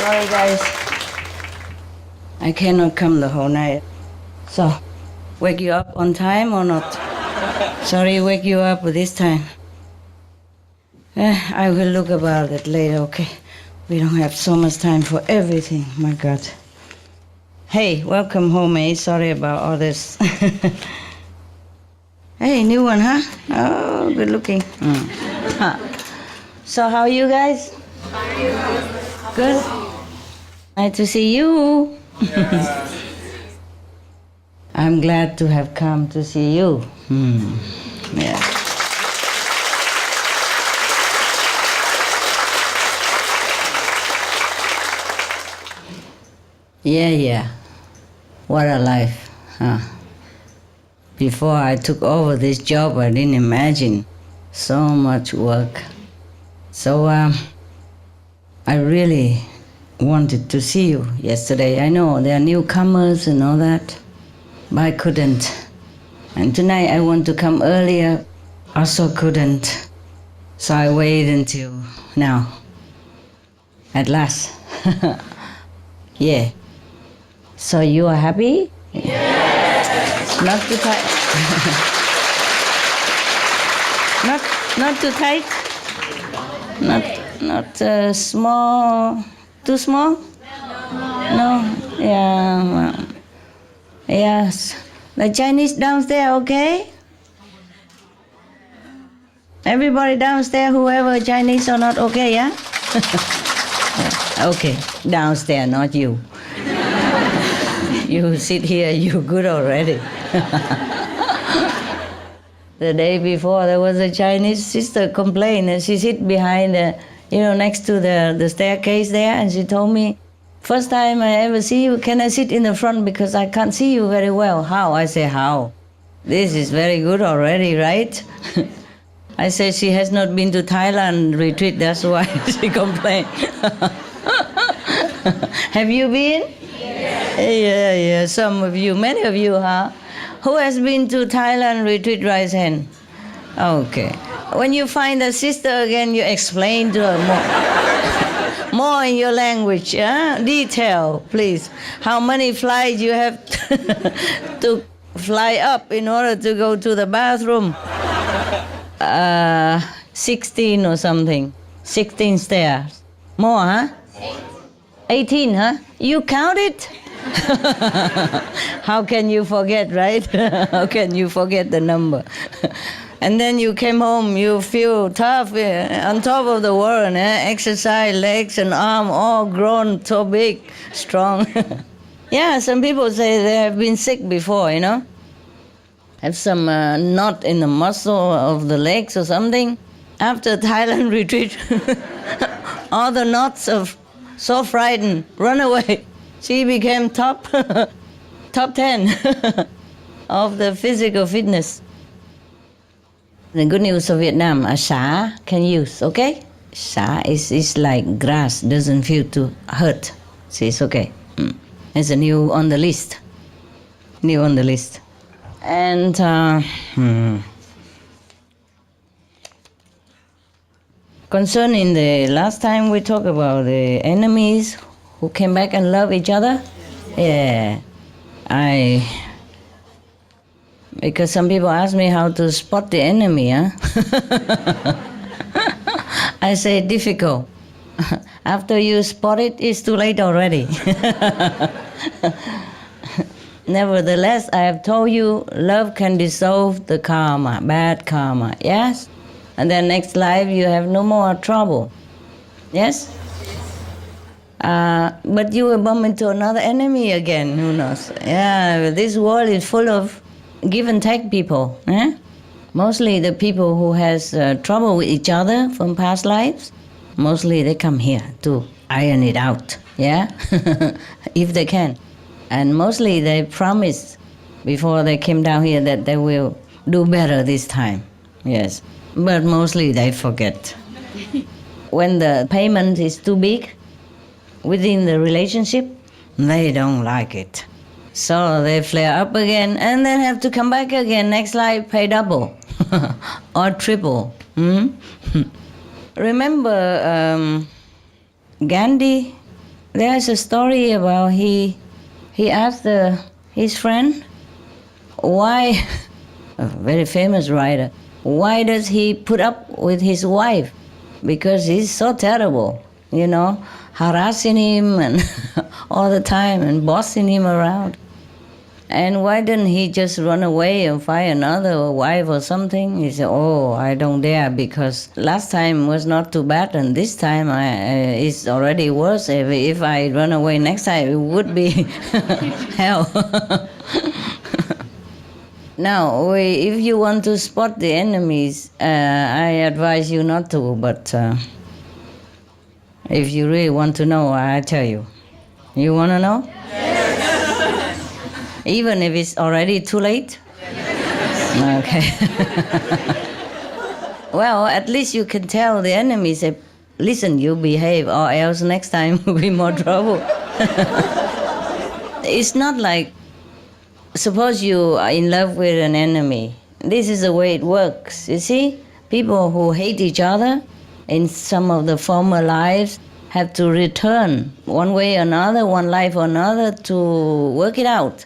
Sorry guys, I cannot come the whole night. So, wake you up on time or not? Sorry, wake you up this time. I will look about it later, okay? We don't have so much time for everything, my God. Hey, welcome home, eh? Sorry about all this. Hey, new one, huh? Oh, good looking. Huh. So how are you guys? Good? Nice to see you. Yeah. I'm glad to have come to see you. Yeah. Yeah. What a life, huh? Before I took over this job, I didn't imagine so much work. So I really wanted to see you yesterday. I know there are newcomers and all that, but I couldn't. And tonight I want to come earlier, also couldn't. So I waited until now. At last. Yeah. So you are happy? Yes. Not too tight. not too tight. Not small. Too small? No. Yeah. Well, yes. The Chinese downstairs, okay? Everybody downstairs, whoever Chinese or not, okay, yeah? Okay, downstairs, not you. You sit here, you good already. The day before, there was a Chinese sister complained, and she sit behind the, next to the staircase there, and she told me, first time I ever see you, can I sit in the front because I can't see you very well? How? I say, how? This is very good already, right? I said she has not been to Thailand retreat, that's why she complained. Have you been? Yeah, some of you, many of you, huh? Who has been to Thailand retreat, raise hand. Okay. When you find a sister again, you explain to her more in your language, detail, please. How many flights you have to fly up in order to go to the bathroom? 16 or something. 16 stairs. More, huh? 18, huh? You count it? How can you forget, right? How can you forget the number? And then you came home, you feel tough, on top of the world, exercise, legs and arm all grown so big, strong. Yeah, some people say they have been sick before, have some knot in the muscle of the legs or something. After Thailand retreat, all the knots of so frightened, run away. She became top 10 of the physical fitness. The good news of Vietnam, xả can use, okay? Xả is like grass, doesn't feel too hurt. So it's okay. It's a new on the list. And concerning the last time we talked about the enemies who came back and love each other, yeah, because some people ask me how to spot the enemy, huh? I say difficult. After you spot it, it's too late already. Nevertheless, I have told you, love can dissolve the karma, bad karma, yes? And then next life, you have no more trouble. Yes? But you will bump into another enemy again, who knows? Yeah, this world is full of give and take people. Eh? Mostly the people who has trouble with each other from past lives, mostly they come here to iron it out, yeah? If they can. And mostly they promise before they came down here that they will do better this time, yes. But mostly they forget. When the payment is too big within the relationship, they don't like it. So they flare up again and then have to come back again. Next life, pay double or triple. Remember Gandhi? There's a story about he asked his friend why, a very famous writer, why does he put up with his wife? Because he's so terrible, you know, harassing him and all the time and bossing him around. And why didn't he just run away and find another wife or something? He said, oh, I don't dare, because last time was not too bad and this time it's already worse. If I run away next time, it would be hell. Now, if you want to spot the enemies, I advise you not to, but if you really want to know, I tell you. You want to know? Even if it's already too late? Okay. Well, at least you can tell the enemy, say, listen, you behave or else next time will be more trouble. It's not like, suppose you are in love with an enemy. This is the way it works. You see, people who hate each other in some of the former lives have to return one way or another, one life or another, to work it out,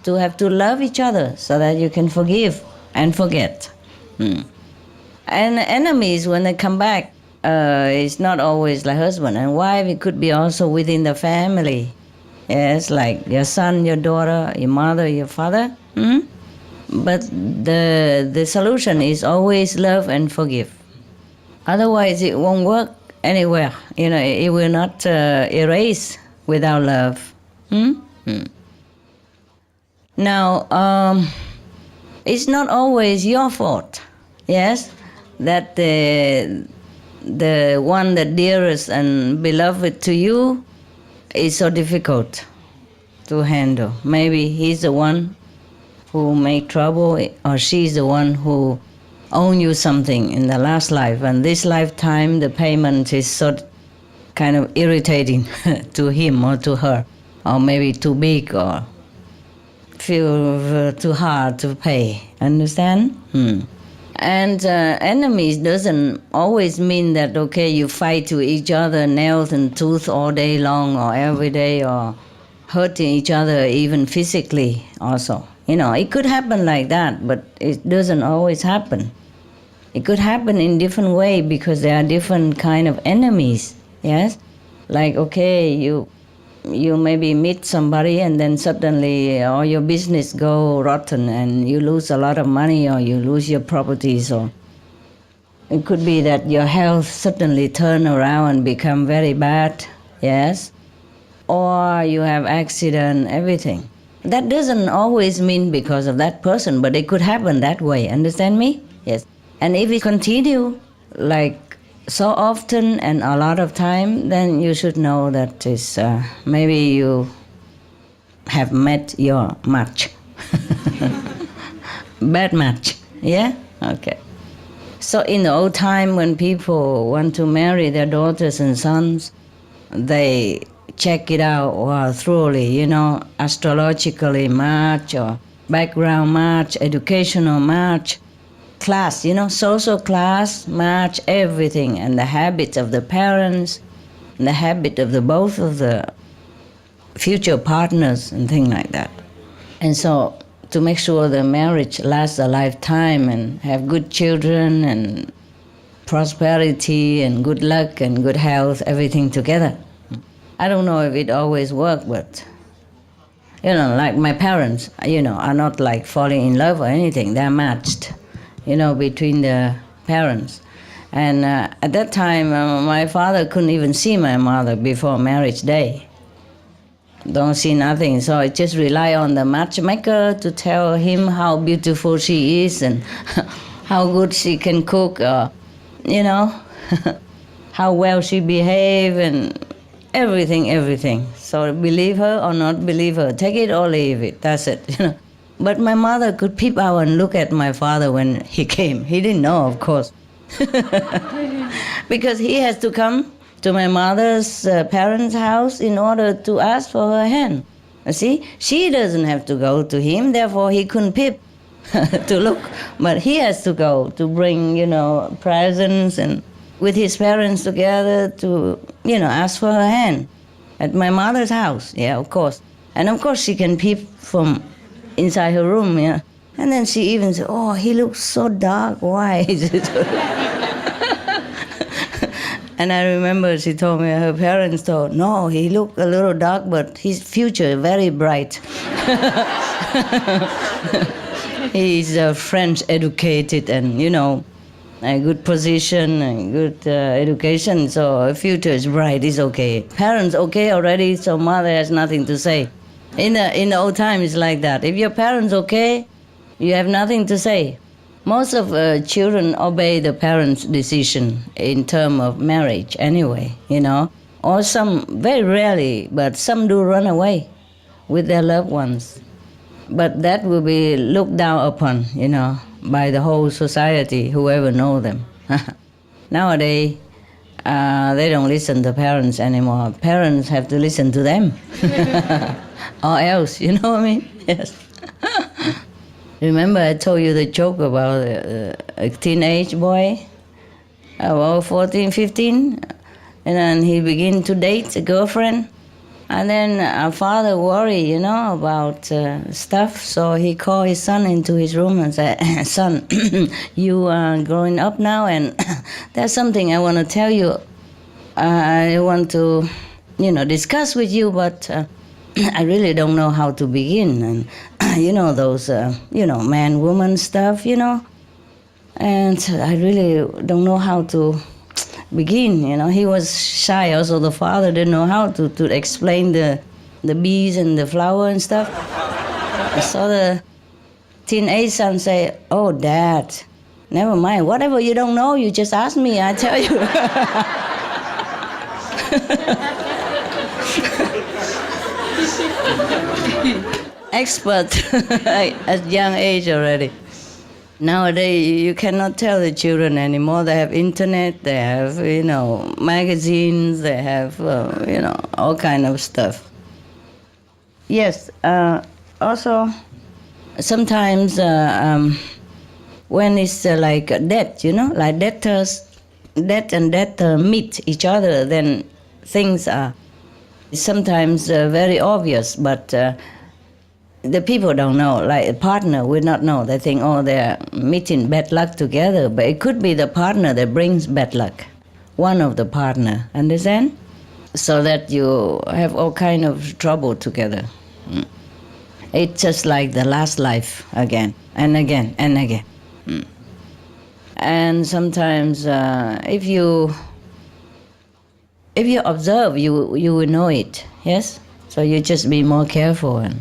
to have to love each other so that you can forgive and forget. And enemies, when they come back, it's not always like husband and wife. It could be also within the family. Yes, like your son, your daughter, your mother, your father. But the solution is always love and forgive. Otherwise, it won't work anywhere. You know, it will not erase without love. Now, it's not always your fault, yes, that the one that dearest and beloved to you is so difficult to handle. Maybe he's the one who made trouble, or she's the one who owned you something in the last life, and this lifetime the payment is so kind of irritating to him or to her, or maybe too big or feel too hard to pay. Understand? And enemies doesn't always mean that, okay, you fight with each other nails and tooth all day long or every day, or hurting each other even physically also. You know, it could happen like that, but it doesn't always happen. It could happen in different way because there are different kind of enemies, yes? Like, okay, you maybe meet somebody and then suddenly all your business go rotten and you lose a lot of money, or you lose your properties, or it could be that your health suddenly turn around and become very bad, yes? Or you have accident, everything. That doesn't always mean because of that person, but it could happen that way, understand me? Yes. And if it continue like so often and a lot of time, then you should know that is maybe you have met your match. Bad match, yeah? Okay. So in the old time when people want to marry their daughters and sons, they check it out thoroughly, you know, astrologically match, or background match, educational match, class, you know, social class, match, everything, and the habits of the parents, and the habit of the both of the future partners and things like that. And so to make sure the marriage lasts a lifetime and have good children and prosperity and good luck and good health, everything together. I don't know if it always works, but, you know, like my parents, you know, are not like falling in love or anything. They're matched, you know, between the parents. And at that time, my father couldn't even see my mother before marriage day. Don't see nothing, so I just rely on the matchmaker to tell him how beautiful she is and how good she can cook, you know, how well she behave and everything. So believe her or not believe her, take it or leave it, that's it, you know. But my mother could peep out and look at my father when he came. He didn't know, of course. Because he has to come to my mother's parents' house in order to ask for her hand. You see, she doesn't have to go to him, therefore he couldn't peep to look. But he has to go to bring, you know, presents and with his parents together to, you know, ask for her hand at my mother's house. Yeah, of course. And of course she can peep from inside her room, yeah. And then she even said, oh, he looks so dark, why is it? And I remember she told me, her parents told, no, he looked a little dark, but his future very bright. He's French educated and, you know, a good position and good education, so future is bright, it's okay. Parents okay already, so mother has nothing to say. In the old times, it's like that. If your parents okay, you have nothing to say. Most of children obey the parents' decision in terms of marriage anyway, you know. Or some, very rarely, but some do run away with their loved ones. But that will be looked down upon, you know, by the whole society, whoever know them. Nowadays, they don't listen to parents anymore. Parents have to listen to them. Or else, you know what I mean? Yes. Remember I told you the joke about a teenage boy, about 14, 15, and then he began to date a girlfriend. And then our father worried, you know, about stuff, so he called his son into his room and said, son, you are growing up now, and there's something I want to tell you. I want to, you know, discuss with you, but I really don't know how to begin. And you know, those, you know, man-woman stuff, you know. And I really don't know how to begin, you know. He was shy also, the father didn't know how to explain the bees and the flower and stuff. So the teenage son say, oh, Dad, never mind, whatever you don't know, you just ask me, I tell you. Expert at young age already. Nowadays, you cannot tell the children anymore. They have internet, they have, you know, magazines, they have, you know, all kind of stuff. Yes, also, sometimes when it's like death, you know, like death and death meet each other, then things are sometimes very obvious, but the people don't know, like a partner would not know. They think, oh, they're meeting bad luck together, but it could be the partner that brings bad luck, one of the partner, understand? So that you have all kind of trouble together. It's just like the last life again and again and again. And sometimes if you observe, you will know it, yes? So you just be more careful and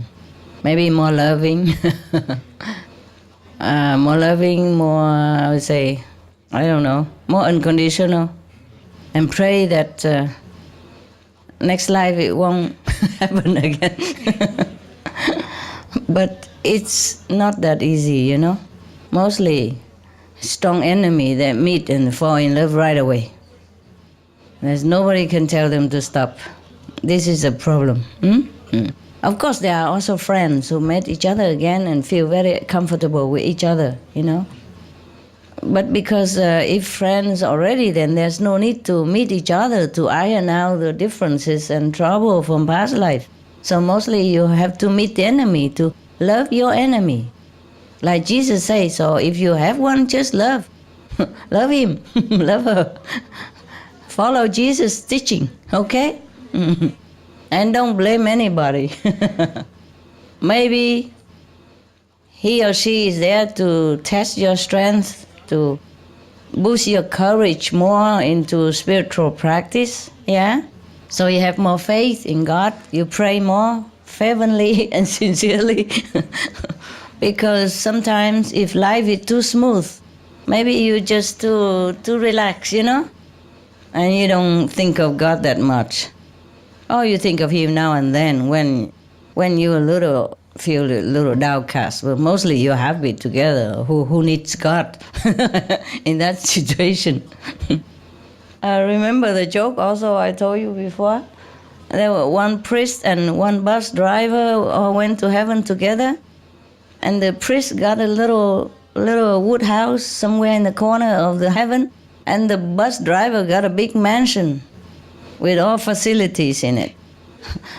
maybe more loving, more, I would say, I don't know, more unconditional, and pray that next life it won't happen again. But it's not that easy, you know. Mostly strong enemy that meet and fall in love right away. There's nobody can tell them to stop. This is a problem. Of course, there are also friends who met each other again and feel very comfortable with each other, you know. But because if friends already, then there's no need to meet each other to iron out the differences and trouble from past life. So mostly you have to meet the enemy, to love your enemy. Like Jesus says, so if you have one, just love. Love him, love her. Follow Jesus' teaching, okay? And don't blame anybody. Maybe he or she is there to test your strength, to boost your courage more into spiritual practice, yeah? So you have more faith in God, you pray more fervently and sincerely. Because sometimes if life is too smooth, maybe you just too relaxed, and you don't think of God that much. Or you think of Him now and then when you feel a little downcast. But mostly you're happy together. Who needs God in that situation? I remember the joke also I told you before. There were one priest and one bus driver all went to heaven together. And the priest got a little wood house somewhere in the corner of the heaven. And the bus driver got a big mansion with all facilities in it.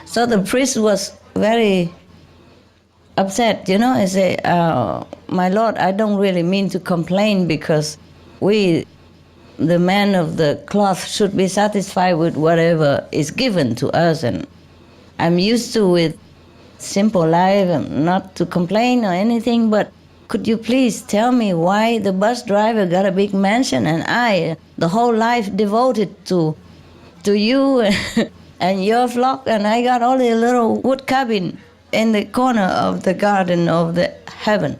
So the priest was very upset, He said, my Lord, I don't really mean to complain because we, the man of the cloth, should be satisfied with whatever is given to us. And I'm used to with simple life and not to complain or anything, but could you please tell me why the bus driver got a big mansion and I, the whole life devoted to you and your flock, and I got only a little wood cabin in the corner of the garden of the heaven.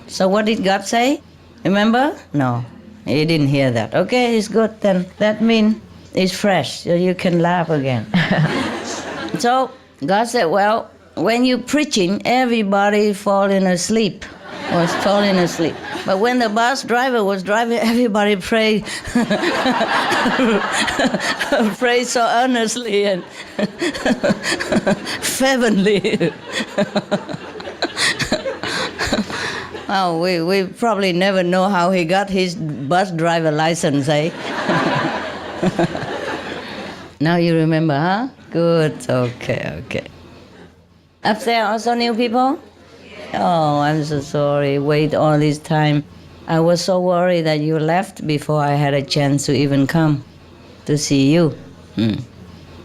So what did God say? Remember? No, he didn't hear that. Okay, it's good then. That means it's fresh, so you can laugh again. So God said, well, when you're preaching, everybody was falling asleep. But when the bus driver was driving, everybody prayed, prayed so earnestly and fervently. Well, we probably never know how he got his bus driver license, eh? Now you remember, huh? Good, okay. Up there also new people? Oh, I'm so sorry. Wait all this time. I was so worried that you left before I had a chance to even come to see you.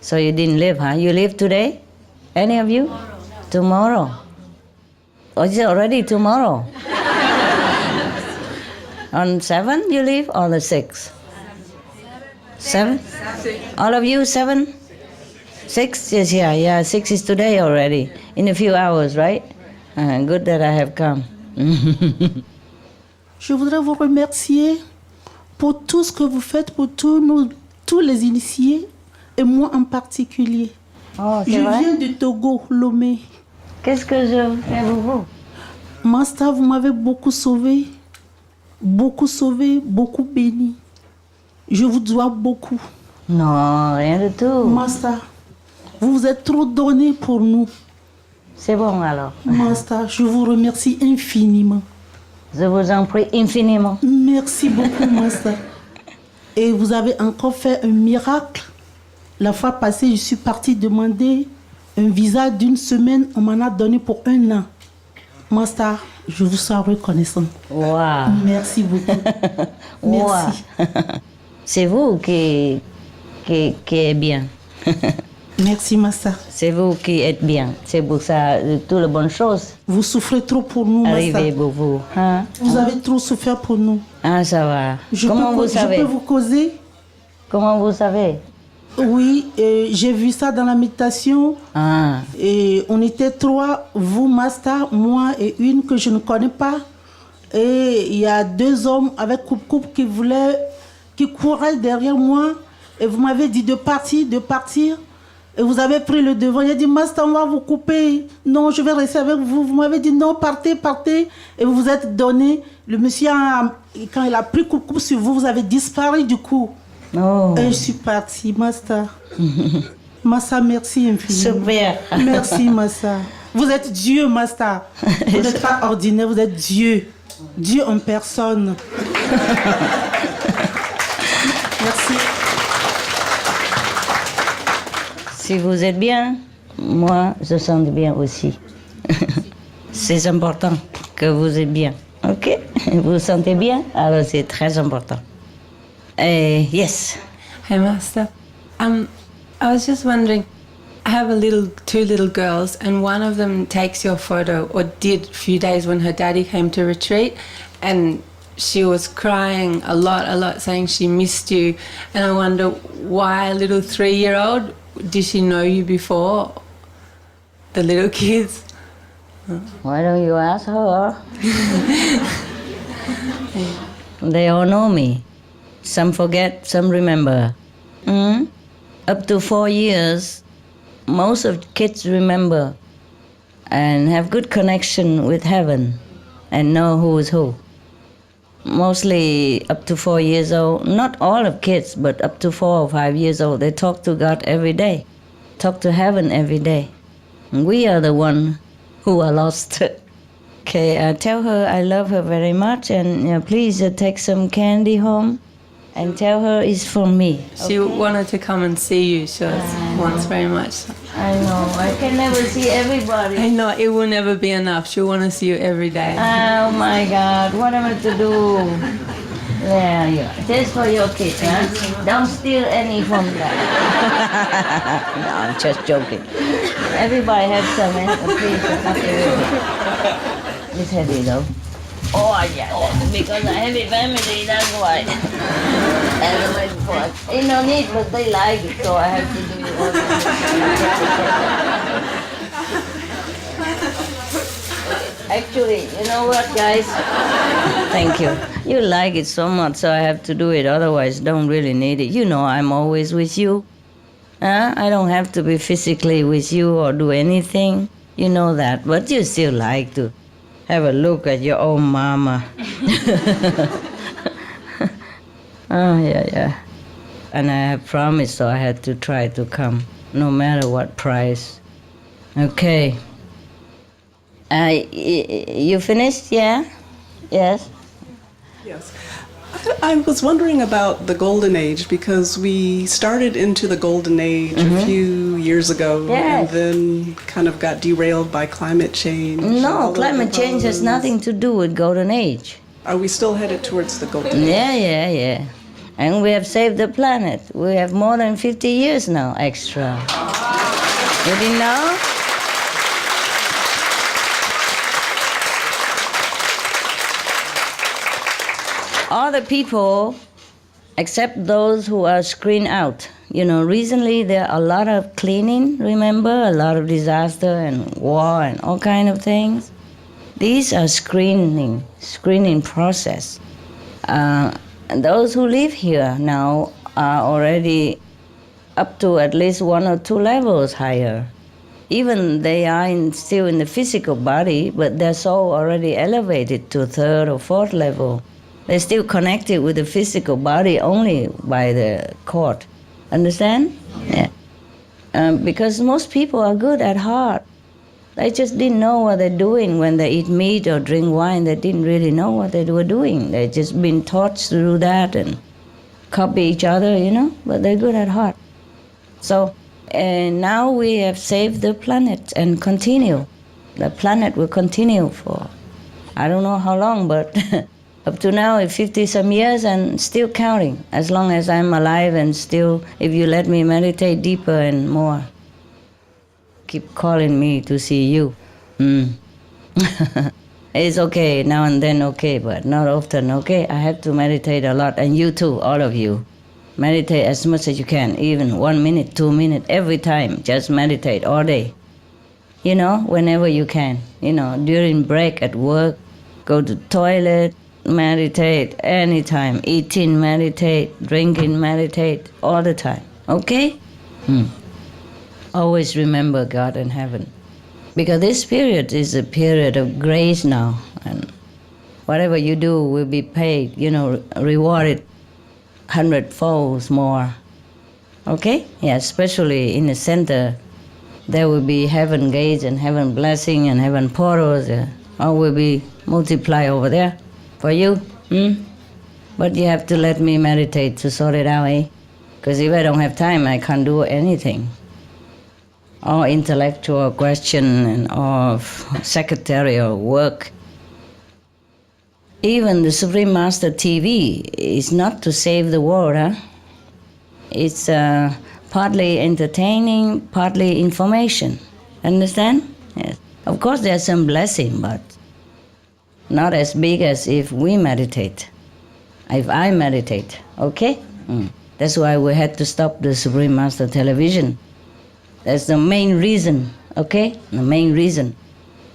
So you didn't leave, huh? You leave today? Any of you? Tomorrow. Oh, is it already tomorrow? On 7 you leave or the 6th? 7? All of you 7? 6? Yes, yeah. 6 is today already. In a few hours, right? Good that I have come. Je voudrais vous remercier pour tout ce que vous faites pour tous les initiés et moi en particulier. Oh, je viens de Togo, Lomé. Qu'est-ce que je fais pour vous? Master, vous m'avez beaucoup sauvé, beaucoup béni. Je vous dois beaucoup. Non, rien du tout. Master, vous vous êtes trop donné pour nous. C'est bon alors. Master, je vous remercie infiniment. Je vous en prie infiniment. Merci beaucoup, Master. Et vous avez encore fait un miracle. La fois passée, je suis partie demander un visa d'1 semaine. On m'en a donné pour 1 an. Master, je vous suis reconnaissant. Wow. Merci beaucoup. Merci. Wow. C'est vous qui êtes bien. Merci, Master. C'est vous qui êtes bien. C'est pour ça, toutes les bonnes choses. Vous souffrez trop pour nous, Master. Arrivez pour vous. Hein? Vous avez trop souffert pour nous. Ah, ça va. Comment vous savez? Je peux vous causer? Comment vous savez? Oui, j'ai vu ça dans la méditation. Ah. Et on était 3, vous, Master, moi et une que je ne connais pas. Et il y a 2 hommes avec coupe qui couraient derrière moi. Et vous m'avez dit de partir. Et vous avez pris le devant. Il a dit, Master, on va vous couper. Non, je vais rester avec vous. Vous m'avez dit, non, partez. Et vous vous êtes donné. Le monsieur, quand il a pris coupe sur vous, vous avez disparu du coup. Oh. Et je suis partie, Master. Master, merci infiniment. Super. Merci, Master. Vous êtes Dieu, Master. Vous n'êtes pas ordinaire, vous êtes Dieu. Dieu en personne. Merci. Si vous êtes bien, moi, je sens bien aussi. C'est important que vous êtes bien. OK? Vous vous sentez bien? Alors, c'est très important. Yes. Hey, Master. I was just wondering, I have 2 little girls, and one of them takes your photo, or did a few days when her daddy came to retreat, and she was crying a lot, saying she missed you. And I wonder why a little 3-year-old, did she know you before the little kids? Why don't you ask her? They all know me. Some forget, some remember. Up to 4 years, most of kids remember and have good connection with heaven and know who is who. Mostly up to 4 years old, not all of kids, but up to 4 or 5 years old, they talk to God every day, talk to heaven every day. And we are the one who are lost. Okay, tell her I love her very much, and please take some candy home and tell her it's from me. She wanted to come and see you, she wants very much. I know, I can never see everybody. I know, it will never be enough. She'll want to see you every day. Oh my God, what am I to do? There you are. This for your kids, huh? Don't steal any from that. No, I'm just joking. Everybody has some, please, it's heavy though. Oh yeah, that's because I have a family, that's why. And my boss, ain't no need, but they like it, so I have to do it all. Actually, you know what, guys? Thank you. You like it so much, so I have to do it. Otherwise, don't really need it. You know, I'm always with you. I don't have to be physically with you or do anything. You know that, but you still like to have a look at your own mama. Oh, yeah. And I have promised, so I had to try to come, no matter what price. Okay. You finished? Yeah? Yes? Yes. I was wondering about the Golden Age, because we started into the Golden Age a few years ago, Yes. and then kind of got derailed by climate change. No, climate change has nothing to do with Golden Age. Are we still headed towards the Golden Age? Yeah. And we have saved the planet. We have more than 50 years now extra. You didn't know? All the people, except those who are screened out. You know, recently there are a lot of cleaning, remember? A lot of disaster and war and all kind of things. These are screening process. And those who live here now are already up to at least 1 or 2 levels higher. Even they are still in the physical body, but their soul already elevated to 3rd or 4th level. They're still connected with the physical body only by the cord. Understand? Yeah. Because most people are good at heart. They just didn't know what they're doing when they eat meat or drink wine. They didn't really know what they were doing. They just been taught to do that and copy each other, you know, but they're good at heart. So now we have saved the planet and continue. The planet will continue for, I don't know how long, but up to now, 50-some years and still counting, as long as I'm alive and still, if you let me meditate deeper and more. Keep calling me to see you. It's okay, now and then okay, but not often, okay? I have to meditate a lot, and you too, all of you. Meditate as much as you can, even 1 minute, 2 minutes, every time. Just meditate all day. You know, whenever you can. You know, during break at work, go to the toilet, meditate anytime. Eating, meditate. Drinking, meditate. All the time. Okay? Always remember God and heaven. Because this period is a period of grace now. And whatever you do will be paid, you know, rewarded 100-fold more. Okay? Yeah, especially in the center, there will be heaven gates and heaven blessing and heaven portals. All will be multiplied over there. For you, But you have to let me meditate to sort it out, eh? Because if I don't have time, I can't do anything. All intellectual question and all secretarial work. Even the Supreme Master TV is not to save the world, huh? It's partly entertaining, partly information. Understand? Yes. Of course, there's some blessing, but not as big as if we meditate, if I meditate, okay? That's why we had to stop the Supreme Master television. That's the main reason, okay? The main reason.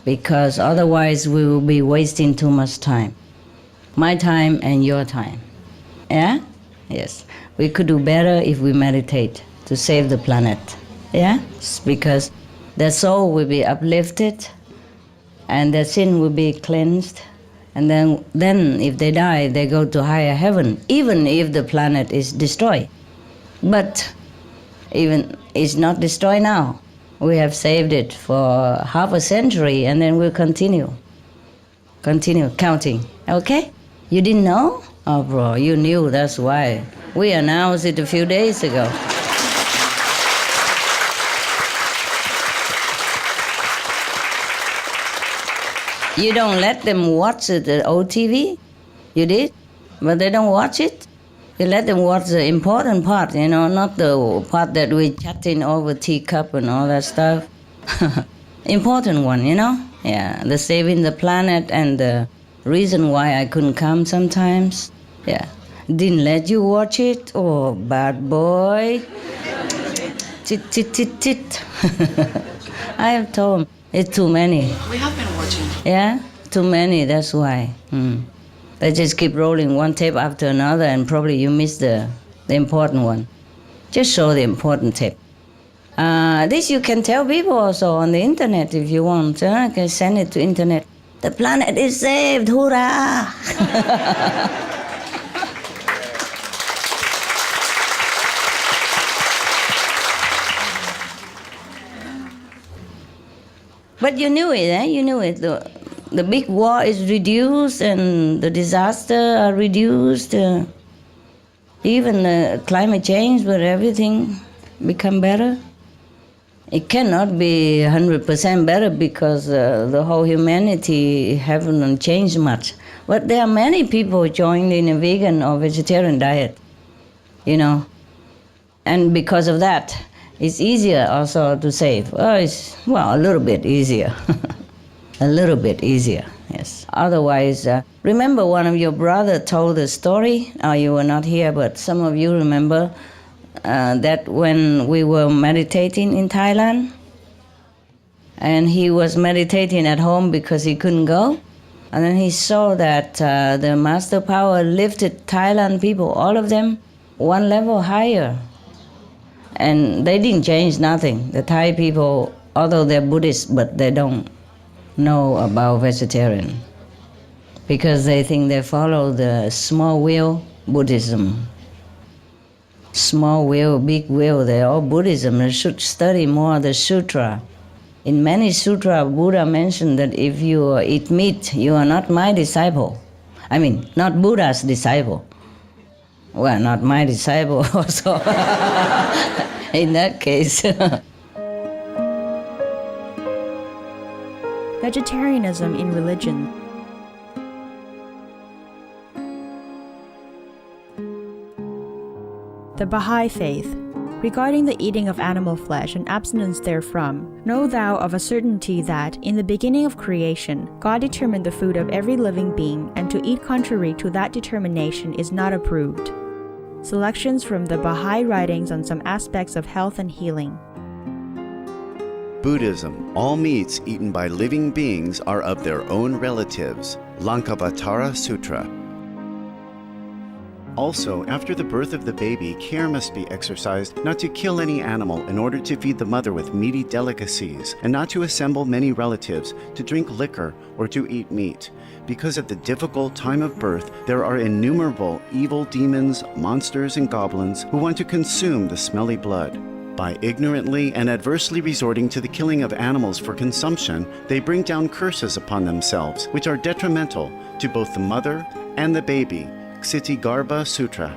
Because otherwise we will be wasting too much time. My time and your time. Yeah? Yes. We could do better if we meditate to save the planet. Yeah? It's because their soul will be uplifted and their sin will be cleansed. And then if they die, they go to higher heaven, even if the planet is destroyed. But even it's not destroyed now. We have saved it for half a century, and then we'll continue counting, okay? You didn't know? Oh, bro, you knew, that's why. We announced it a few days ago. You don't let them watch the old TV? You did? But they don't watch it? You let them watch the important part, not the part that we chatting over teacup and all that stuff. Important one, Yeah, the saving the planet and the reason why I couldn't come sometimes. Yeah. Didn't let you watch it? Oh, bad boy. Tit. I have told him, it's too many. We have been watching. Yeah? Too many, that's why. They just keep rolling one tape after another, and probably you miss the important one. Just show the important tape. This you can tell people also on the internet if you want. You can send it to internet. The planet is saved, hoorah! But you knew it, eh? You knew it. The big war is reduced and the disaster are reduced. Even climate change, but everything become better. It cannot be 100% better because the whole humanity haven't changed much. But there are many people joined in a vegan or vegetarian diet, And because of that, it's easier also to save. A little bit easier. A little bit easier, yes. Otherwise, remember one of your brother told a story. You were not here, but some of you remember that when we were meditating in Thailand, and he was meditating at home because he couldn't go, and then he saw that the master power lifted Thailand people, all of them, one level higher. And they didn't change nothing. The Thai people, although they're Buddhist, but they don't know about vegetarian because they think they follow the small will Buddhism. Small will, big will, they're all Buddhism. They should study more the sutra. In many sutra, Buddha mentioned that if you eat meat, you are not my disciple. I mean, not Buddha's disciple. Well, not my disciple also. In that case. Vegetarianism in religion. The Baha'i Faith. Regarding the eating of animal flesh and abstinence therefrom, know thou of a certainty that, in the beginning of creation, God determined the food of every living being, and to eat contrary to that determination is not approved. Selections from the Baha'i writings on some aspects of health and healing. Buddhism, all meats eaten by living beings are of their own relatives. Lankavatara Sutra. Also, after the birth of the baby, care must be exercised not to kill any animal in order to feed the mother with meaty delicacies, and not to assemble many relatives to drink liquor or to eat meat. Because at the difficult time of birth, there are innumerable evil demons, monsters, and goblins who want to consume the smelly blood. By ignorantly and adversely resorting to the killing of animals for consumption, they bring down curses upon themselves, which are detrimental to both the mother and the baby. Ksitigarbha Sutra.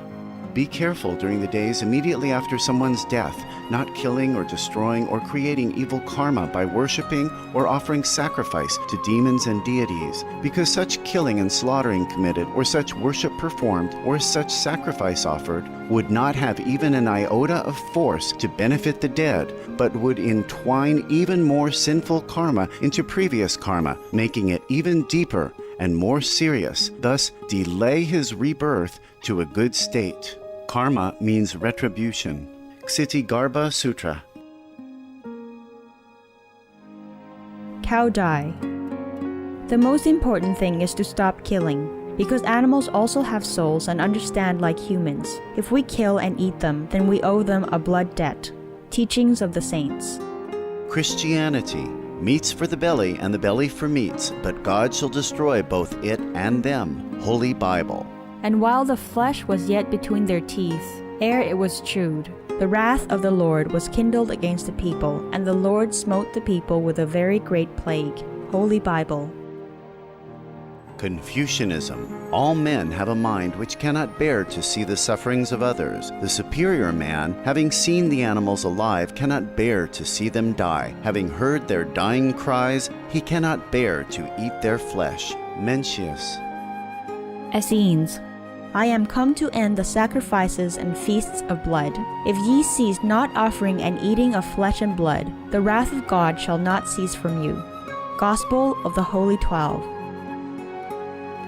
Be careful during the days immediately after someone's death, not killing or destroying or creating evil karma by worshipping or offering sacrifice to demons and deities, because such killing and slaughtering committed, or such worship performed, or such sacrifice offered, would not have even an iota of force to benefit the dead, but would entwine even more sinful karma into previous karma, making it even deeper and more serious, thus delay his rebirth to a good state. Karma means retribution. Ksitigarbha Sutra. Cow die. The most important thing is to stop killing, because animals also have souls and understand like humans. If we kill and eat them, then we owe them a blood debt. Teachings of the Saints. Christianity. Meats for the belly and the belly for meats, but God shall destroy both it and them. Holy Bible. And while the flesh was yet between their teeth, ere it was chewed, the wrath of the Lord was kindled against the people, and the Lord smote the people with a very great plague. Holy Bible. Confucianism. All men have a mind which cannot bear to see the sufferings of others. The superior man, having seen the animals alive, cannot bear to see them die. Having heard their dying cries, he cannot bear to eat their flesh. Mencius. Essenes. I am come to end the sacrifices and feasts of blood. If ye cease not offering and eating of flesh and blood, the wrath of God shall not cease from you. Gospel of the Holy 12.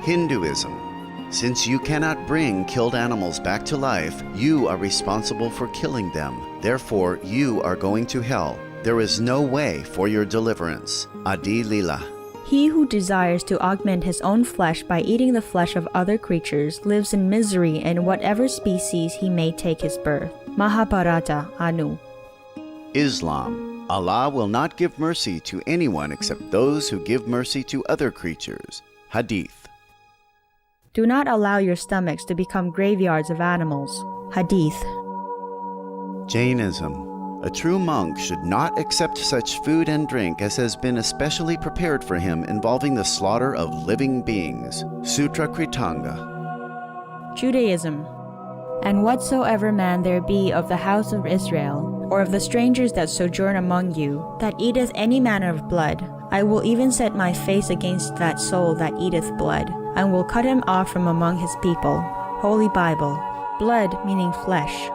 Hinduism. Since you cannot bring killed animals back to life, you are responsible for killing them. Therefore, you are going to hell. There is no way for your deliverance. Adi Lila. He who desires to augment his own flesh by eating the flesh of other creatures lives in misery in whatever species he may take his birth. Mahabharata, Anu. Islam. Allah will not give mercy to anyone except those who give mercy to other creatures. Hadith. Do not allow your stomachs to become graveyards of animals. Hadith. Jainism. A true monk should not accept such food and drink as has been especially prepared for him involving the slaughter of living beings. Sutra Kritanga. Judaism. And whatsoever man there be of the house of Israel, or of the strangers that sojourn among you, that eateth any manner of blood, I will even set my face against that soul that eateth blood, and will cut him off from among his people. Holy Bible. Blood meaning flesh.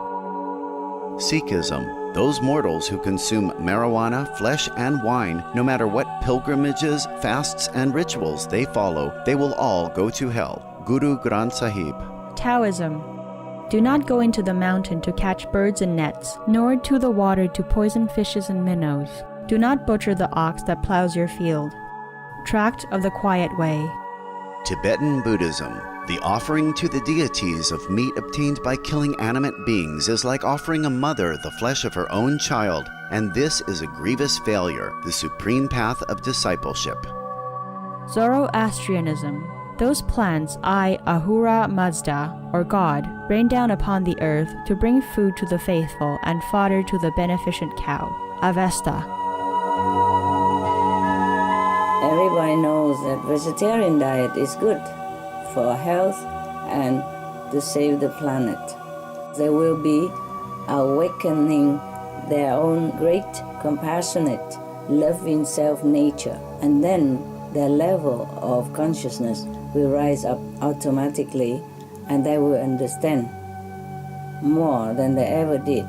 Sikhism. Those mortals who consume marijuana, flesh, and wine, no matter what pilgrimages, fasts, and rituals they follow, they will all go to hell. Guru Granth Sahib. Taoism. Do not go into the mountain to catch birds and nets, nor to the water to poison fishes and minnows. Do not butcher the ox that plows your field. Tract of the Quiet Way. Tibetan Buddhism. The offering to the deities of meat obtained by killing animate beings is like offering a mother the flesh of her own child, and this is a grievous failure, the supreme path of discipleship. Zoroastrianism. Those plants I, Ahura Mazda, or God, rain down upon the earth to bring food to the faithful and fodder to the beneficent cow. Avesta. Everybody knows that vegetarian diet is good for health and to save the planet. They will be awakening their own great, compassionate, loving self-nature, and then their level of consciousness will rise up automatically, and they will understand more than they ever did,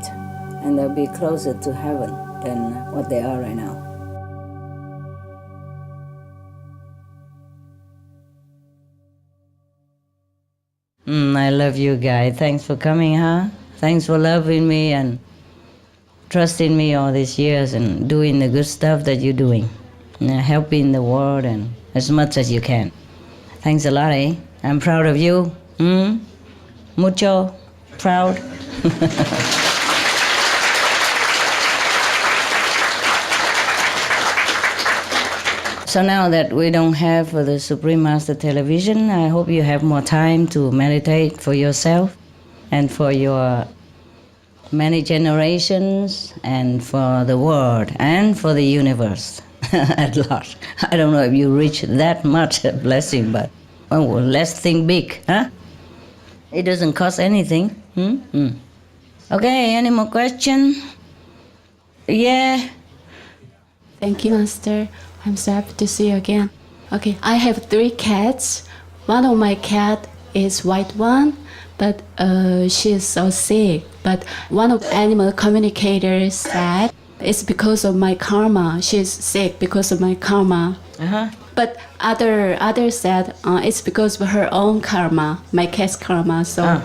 and they'll be closer to heaven than what they are right now. I love you guys. Thanks for coming, huh? Thanks for loving me and trusting me all these years and doing the good stuff that you're doing. Helping the world and as much as you can. Thanks a lot, eh? I'm proud of you. Mucho proud. So now that we don't have the Supreme Master Television, I hope you have more time to meditate for yourself and for your many generations and for the world and for the universe at large. I don't know if you reach that much blessing, but let's think big, huh? It doesn't cost anything. Okay, any more questions? Yeah. Thank you, Master. I'm so happy to see you again. Okay, I have 3 cats. One of my cat is white one, but she's so sick. But one of the animal communicators said it's because of my karma. She's sick because of my karma. But others said it's because of her own karma, my cat's karma. So,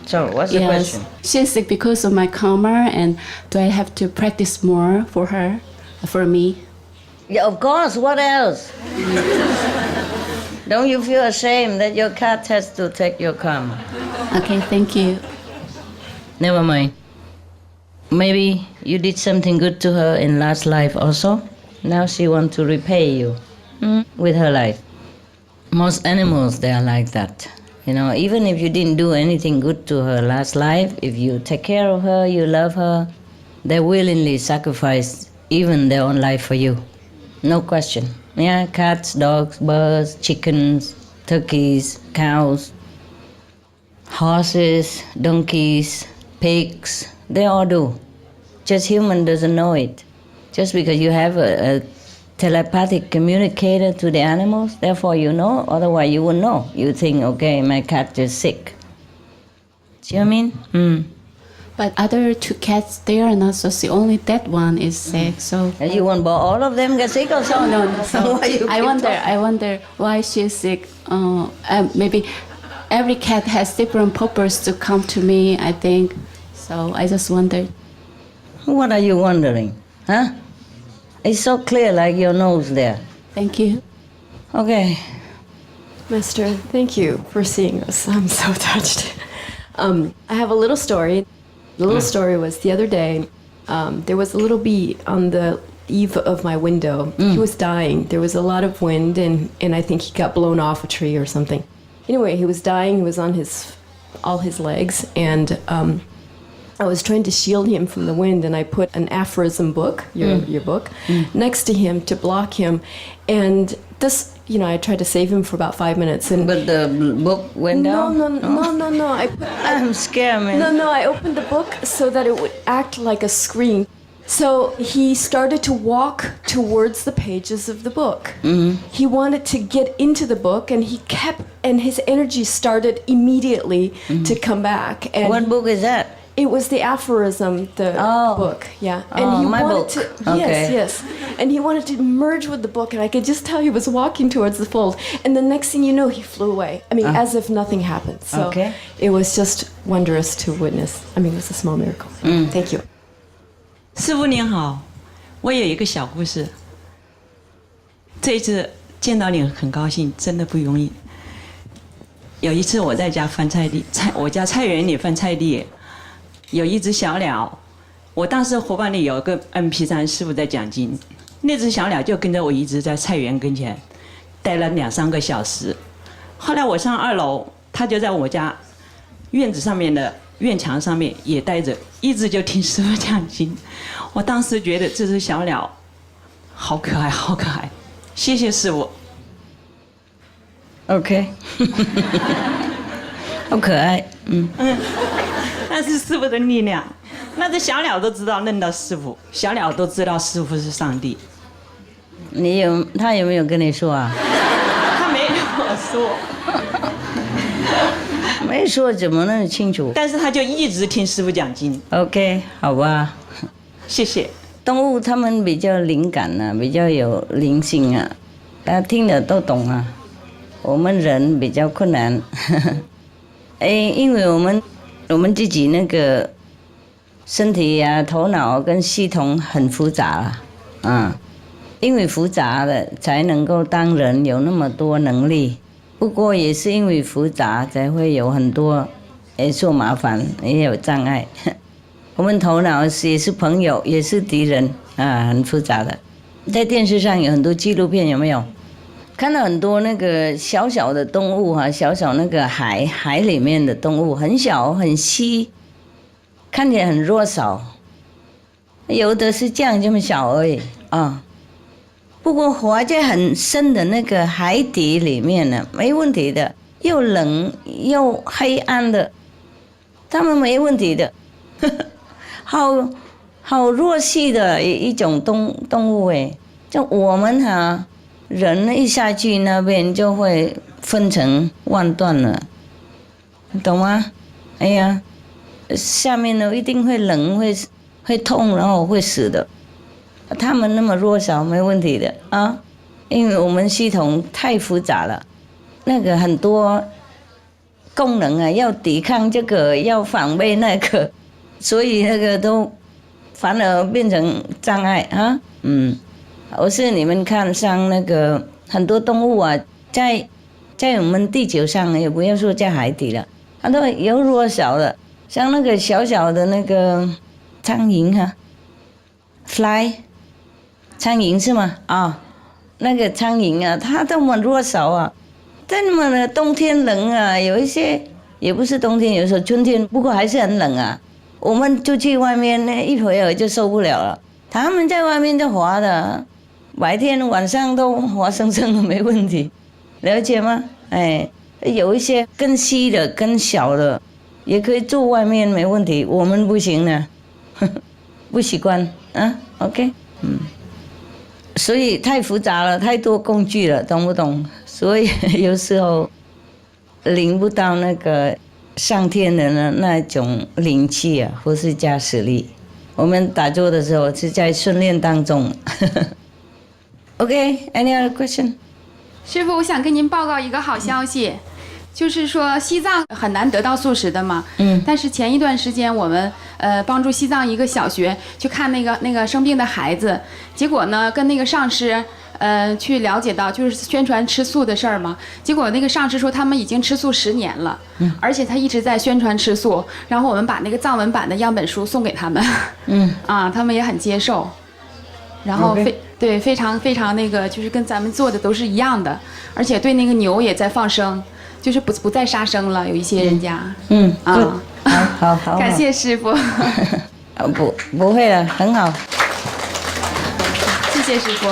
So what's the question? she's sick because of my karma, and do I have to practice more for her, for me? Yeah, of course. What else? Don't you feel ashamed that your cat has to take your karma? Okay, thank you. Never mind. Maybe you did something good to her in last life also. Now she wants to repay you with her life. Most animals, they are like that. You know, even if you didn't do anything good to her last life, if you take care of her, you love her, they willingly sacrifice even their own life for you. No question. Yeah, cats, dogs, birds, chickens, turkeys, cows, horses, donkeys, pigs, they all do. Just human doesn't know it. Just because you have a telepathic communicator to the animals, therefore you know, otherwise you wouldn't know. You think, okay, my cat is sick. See what I mean? But other two cats, they are not so sick. Only that one is sick. So And you want all of them get sick or something? no. So Why you I keep wonder why she's sick. Maybe every cat has different purpose to come to me, I think. So I just wondered. What are you wondering? Huh? It's so clear like your nose there. Thank you. Okay. Master, thank you for seeing us. I'm so touched. I have a little story. The little story was the other day, there was a little bee on the eave of my window. He was dying. There was a lot of wind, and I think he got blown off a tree or something. Anyway, he was dying. He was on all his legs, and I was trying to shield him from the wind, and I put an aphorism book, your book, next to him to block him. And this, I tried to save him for about 5 minutes. And But the book went down? No. I'm scared, man. No, I opened the book so that it would act like a screen. So he started to walk towards the pages of the book. He wanted to get into the book, and and his energy started immediately to come back. And What book is that? It was the aphorism, the book, yeah. And he my wanted book. to, Okay. yes. And he wanted to merge with the book, and I could just tell he was walking towards the fold. And the next thing you know, he flew away. I mean, as if nothing happened. So Okay. it was just wondrous to witness. I mean, it was a small miracle. Thank you. 师父您好，我有一个小故事。这一次见到你很高兴，真的不容易。有一次我在家翻菜地，我家菜园里翻菜地，有一只小鸟，我当时伙伴里有个 MP3师傅在讲经，那只小鸟就跟着我一直在菜园跟前待了2-3个小时。后来我上2楼，它就在我家院子上面的院墙上面也待着，一直就听师傅讲经。我当时觉得这只小鸟好可爱，好可爱，谢谢师傅。OK 好可爱。那是师傅的力量，那只小鸟都知道认到师傅，小鸟都知道师傅是上帝。他有没有跟你说啊？他没跟我说，没说怎么能清楚但是他就一直听师傅讲经。 ？OK 好吧。谢谢。动物它们比较灵感啊，比较有灵性啊，大家听了都懂啊。我们人比较困难，因为我们自己那个身体啊、头脑跟系统很复杂啊，因为复杂的才能够当人有那么多能力。不过也是因为复杂才会有很多受麻烦，也有障碍。我们头脑也是朋友，也是敌人啊，很复杂的。在电视上有很多纪录片，有没有？看到很多那个小小的动物哈，小小那个海里面的动物，很小很稀，看起来很弱小，有的是这样这么小而已啊。不过活在很深的那个海底里面呢，没问题的，又冷又黑暗的，他们没问题的，好弱细的一种动物哎，就我们哈。人一下去那边就会分成万段了，你懂吗？哎呀，下面呢一定会冷，会痛，然后会死的。他们那么弱小，没问题的啊。因为我们系统太复杂了，那个很多功能啊，要抵抗这个，要防备那个，所以那个都反而变成障碍啊。我是你们看像那个很多动物啊，在我们地球上，也不要说在海底了，它都有弱小的，像那个小小的那个苍蝇哈，fly， 苍蝇是吗？那个苍蝇啊，它这么弱小啊，这么的冬天冷啊，有一些也不是冬天，有时候春天，不过还是很冷啊。我们就去外面呢，一会儿就受不了了。他们在外面都活的，白天晚上都活生生的，没问题，了解吗？有一些更细的、更小的，也可以住外面没问题，我们不行呢，不习惯啊。OK， 所以太复杂了，太多工具了，懂不懂？所以有时候领不到那个上天的那种灵气啊，或是加实力。我们打坐的时候是在训练当中。OK，any other question？ 师父，我想跟您报告一个好消息，就是说西藏很难得到素食的嘛。但是前一段时间我们帮助西藏一个小学去看那个生病的孩子，结果呢跟那个上师去了解到就是宣传吃素的事儿嘛。结果那个上师说他们已经吃素10年了，而且他一直在宣传吃素。然后我们把那个藏文版的样本书送给他们，他们也很接受。然后非常非常那个，就是跟咱们做的都是一样的，而且对那个牛也在放生，就是不再杀生了。有一些人家，好，感谢师父。不会了，很好。谢谢师父。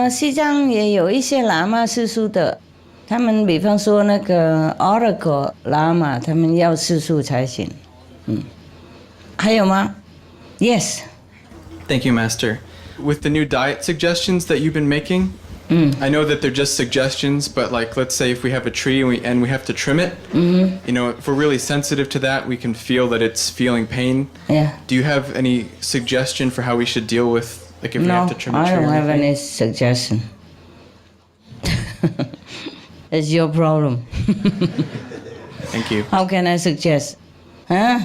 西藏也有一些喇嘛吃素的，他们比方说那个 Oracle 喇嘛，他们要吃素才行。还有吗 ？Yes。 Thank you, Master. With the new diet suggestions that you've been making, I know that they're just suggestions, but like, let's say if we have a tree and we have to trim it, you know, if we're really sensitive to that, we can feel that it's feeling pain. Yeah. Do you have any suggestion for how we should deal with, like, if we have to trim a tree? No, I don't have any suggestion. It's your problem. Thank you. How can I suggest? Huh?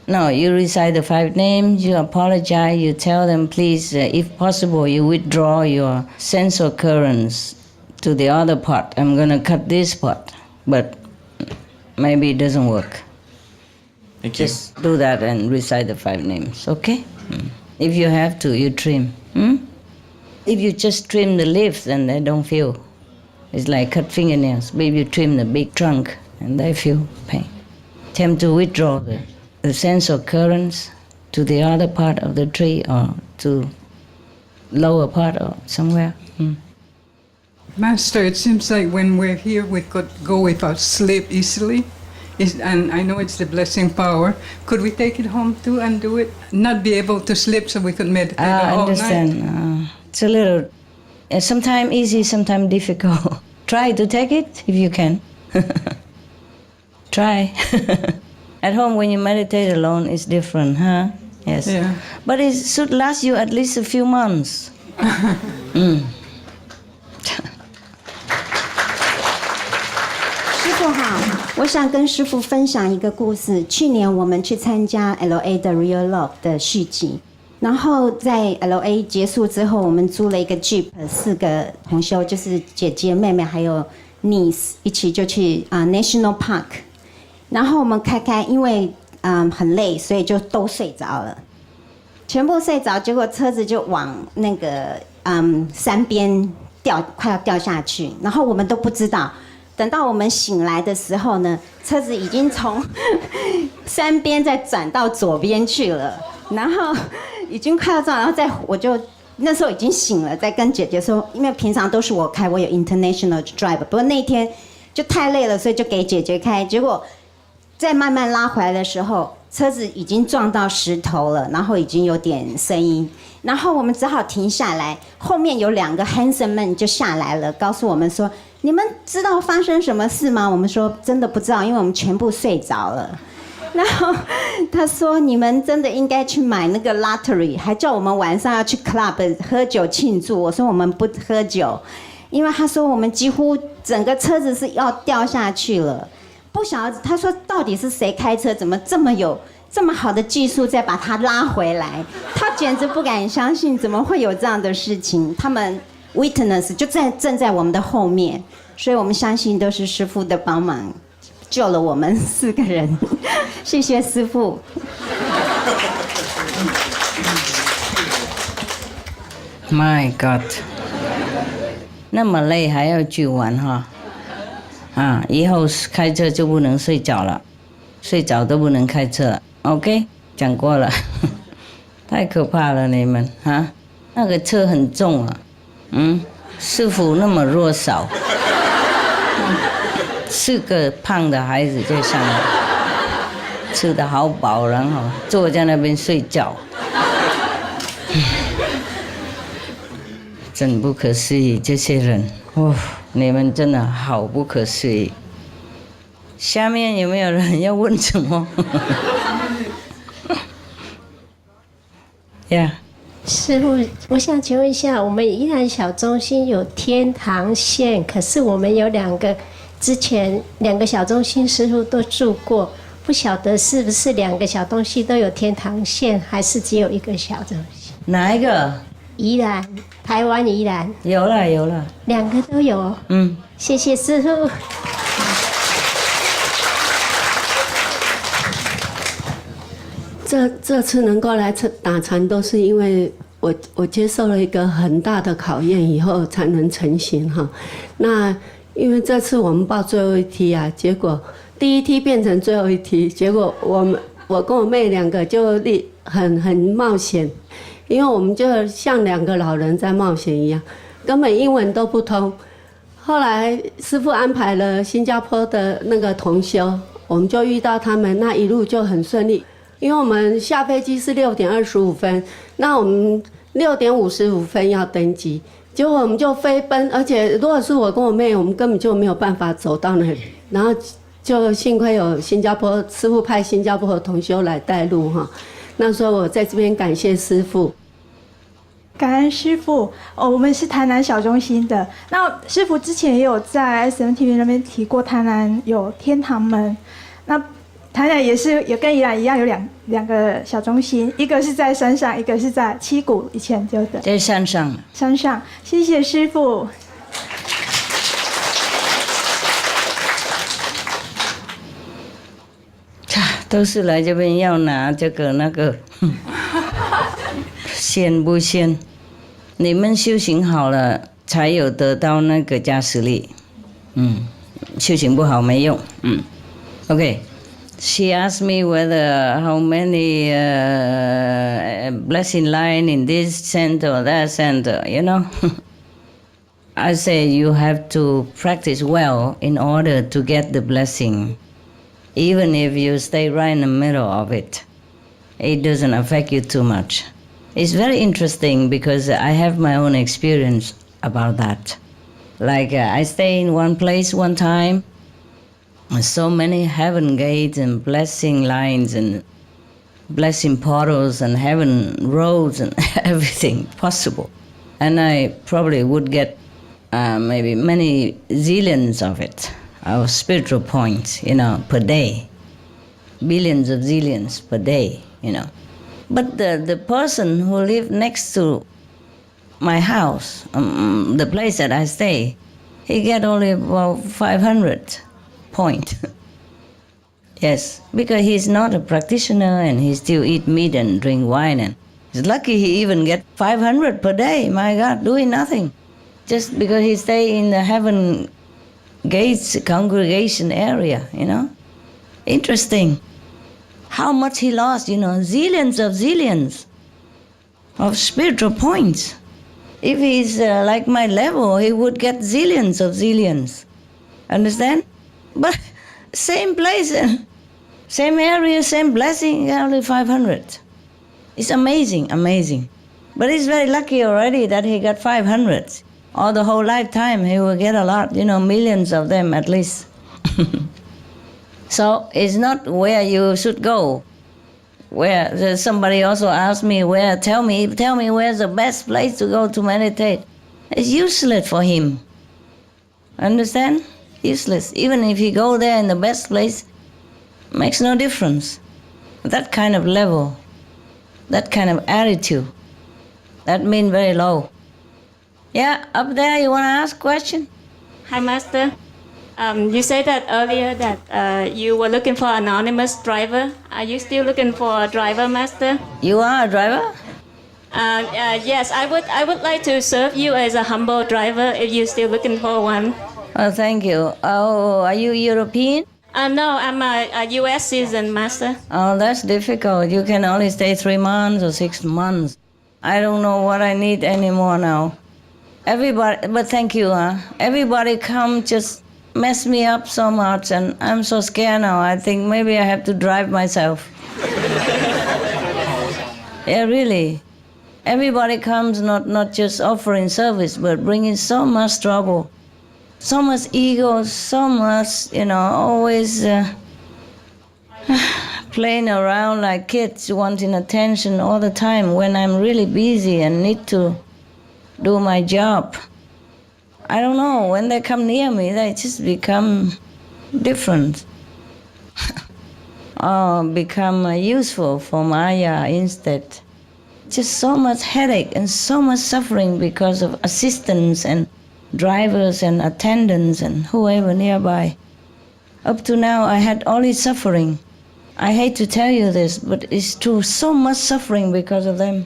No, you recite the 5 names, you apologize, you tell them, please, if possible, you withdraw your sense occurrence to the other part. I'm going to cut this part, but maybe it doesn't work. Thank you. Just do that and recite the 5 names, okay? If you have to, you trim. If you just trim the leaves, then they don't feel. It's like cut fingernails. Maybe you trim the big trunk, and they feel pain. Attempt to withdraw the sense occurrence to the other part of the tree or to lower part or somewhere. Master, it seems like when we're here we could go without sleep easily. And I know it's the blessing power. Could we take it home too and do it? Not be able to sleep so we could meditate all understand. night? It's a little, sometimes easy, sometimes difficult. Try to take it if you can. Try. At home, when you meditate alone, it's different, huh? Yes. Yeah. But it should last you at least a few months. 师父好，我想跟师父分享一个故事。去年我们去参加 LA 的 Real Love 的续集，然后在 LA 结束之后，我们租了一个 Jeep， 4个同修，就是姐姐、妹妹还有 niece 一起就去National Park。然后我们开，因为很累，所以就都睡着了，全部睡着，结果车子就往那个山边快要掉下去，然后我们都不知道。等到我们醒来的时候呢，车子已经从山边再转到左边去了，然后已经快要撞，然后我就那时候已经醒了，在跟姐姐说，因为平常都是我开，我有 international drive， 不过那天就太累了，所以就给姐姐开，结果再慢慢拉回来的时候，车子已经撞到石头了，然后已经有点声音，然后我们只好停下来。后面有2个 handsome men 就下来了，告诉我们说：“你们知道发生什么事吗？”我们说：“真的不知道，因为我们全部睡着了。”然后他说你们真的应该去买那个 lottery， 还叫我们晚上要去 club 喝酒庆祝。我说我们不喝酒，因为他说我们几乎整个车子是要掉下去了。不晓得他说到底是谁开车，怎么这么好的技术再把他拉回来？他简直不敢相信，怎么会有这样的事情？他们 witness 就站在我们的后面，所以我们相信都是师父的帮忙。救了我们4个人，谢谢师父。My God， 那么累还要去玩哈？啊，以后开车就不能睡觉了，睡着都不能开车。OK， 讲过了，太可怕了你们啊！那个车很重啊，师父那么弱小。4个胖的孩子在上面，吃得好饱，然后坐在那边睡觉，真不可思议！这些人，你们真的好不可思议。下面有没有人要问什么？呀，师父，我想请问一下，我们宜兰小中心有天堂线，可是我们有之前2个小中心师父都住过，不晓得是不是2个小东西都有天堂线，还是只有1个小中心？哪一个？宜兰，台湾宜兰。有了，2个都有。谢谢师父。这次能够来打禅，都是因为我接受了一个很大的考验以后才能成型哈。那因为这次我们报最后一梯啊，结果第1梯变成最后一梯，结果我跟我妹2个就很冒险，因为我们就像2个老人在冒险一样，根本英文都不通。后来师父安排了新加坡的那个同修，我们就遇到他们，那一路就很顺利。因为我们下飞机是6点25分，那我们6点55分要登机。结果我们就飞奔，而且如果是我跟我妹，我们根本就没有办法走到那里。然后就幸亏有新加坡师父派新加坡的同修来带路哈。那时候我在这边感谢师父，感恩师父。我们是台南小中心的。那师父之前也有在 SMTV 那边提过，台南有天堂门。那台南也跟宜兰一样有两个小中心，一个是在山上，一个是在七股，以前就的。在山上。山上，谢谢师父。都是来这边要拿这个那个，仙不仙？你们修行好了，才有得到那个加持力。修行不好没用。OK。She asked me whether how many blessing line in this center or that center, you know. I say you have to practice well in order to get the blessing. Even if you stay right in the middle of it, it doesn't affect you too much. It's very interesting because I have my own experience about that. Like I stay in one place one time, so many heaven gates and blessing lines and blessing portals and heaven roads and everything possible. And I probably would get maybe many zillions of it, of spiritual points, you know, per day. Billions of zillions per day, you know. But the person who lived next to my house, the place that I stay, he get only about 500 point. Yes, because he's not a practitioner and he still eat meat and drink wine, and he's lucky he even get 500 per day. My God, doing nothing, just because he stay in the heaven gates congregation area, you know. Interesting. How much he lost, you know, zillions of spiritual points. If he's like my level, he would get zillions. Understand? But same place, same area, same blessing, only 500. It's amazing. But he's very lucky already that he got 500. All the whole lifetime he will get a lot, you know, millions of them at least. So it's not where you should go. Where somebody also asked me tell me where's the best place to go to meditate. It's useless for him. Understand? Useless. Even if he go there in the best place, makes no difference. That kind of level, that kind of attitude, that means very low. Yeah, up there, you want to ask a question? Hi, Master. You said that earlier that you were looking for an anonymous driver. Are you still looking for a driver, Master? You are a driver? Yes, I would like to serve you as a humble driver if you're still looking for one. Oh, thank you. Oh, are you European? No, I'm a U.S. citizen, Master. Oh, that's difficult. You can only stay 3 months or 6 months. I don't know what I need anymore now. Everybody, but thank you, everybody come just mess me up so much, and I'm so scared now. I think maybe I have to drive myself. Yeah, really. Everybody comes not just offering service, but bringing so much trouble, so much ego, so much, always playing around like kids, wanting attention all the time when I'm really busy and need to do my job. I don't know, when they come near me, they just become different. Or become useful for Maya instead. Just so much headache and so much suffering because of assistants and drivers and attendants and whoever nearby. Up to now, I had only suffering. I hate to tell you this, but it's true, so much suffering because of them.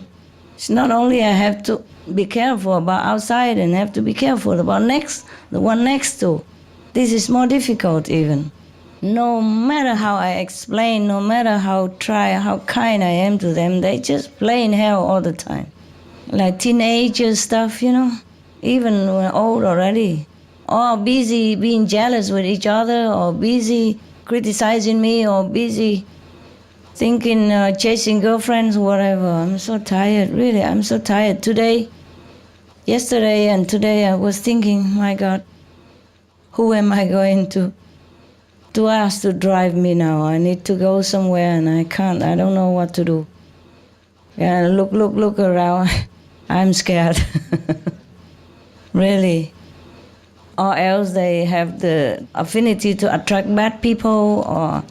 It's not only I have to be careful about outside and have to be careful about the one next to. This is more difficult even. No matter how I explain, no matter how kind I am to them, they just play in hell all the time. Like teenager stuff, even when old already. Or busy being jealous with each other, or busy criticizing me, or busy thinking, chasing girlfriends, whatever. I'm so tired, really, I'm so tired. Yesterday and today I was thinking, my God, who am I going to ask to drive me now? I need to go somewhere and I can't, I don't know what to do. Yeah, look around, I'm scared, really. Or else they have the affinity to attract bad people, or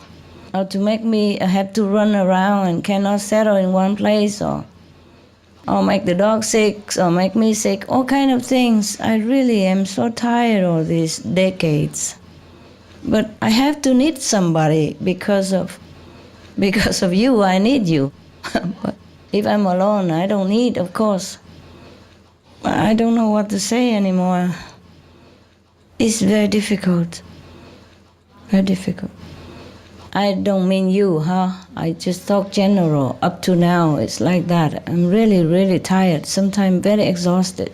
to make me have to run around and cannot settle in one place, or make the dog sick, or make me sick, all kind of things. I really am so tired of these decades. But I have to need somebody because of you, I need you. But if I'm alone, I don't need, of course. I don't know what to say anymore. It's very difficult. Very difficult. I don't mean you, I just talk general. Up to now, it's like that. I'm really, really tired, sometimes very exhausted.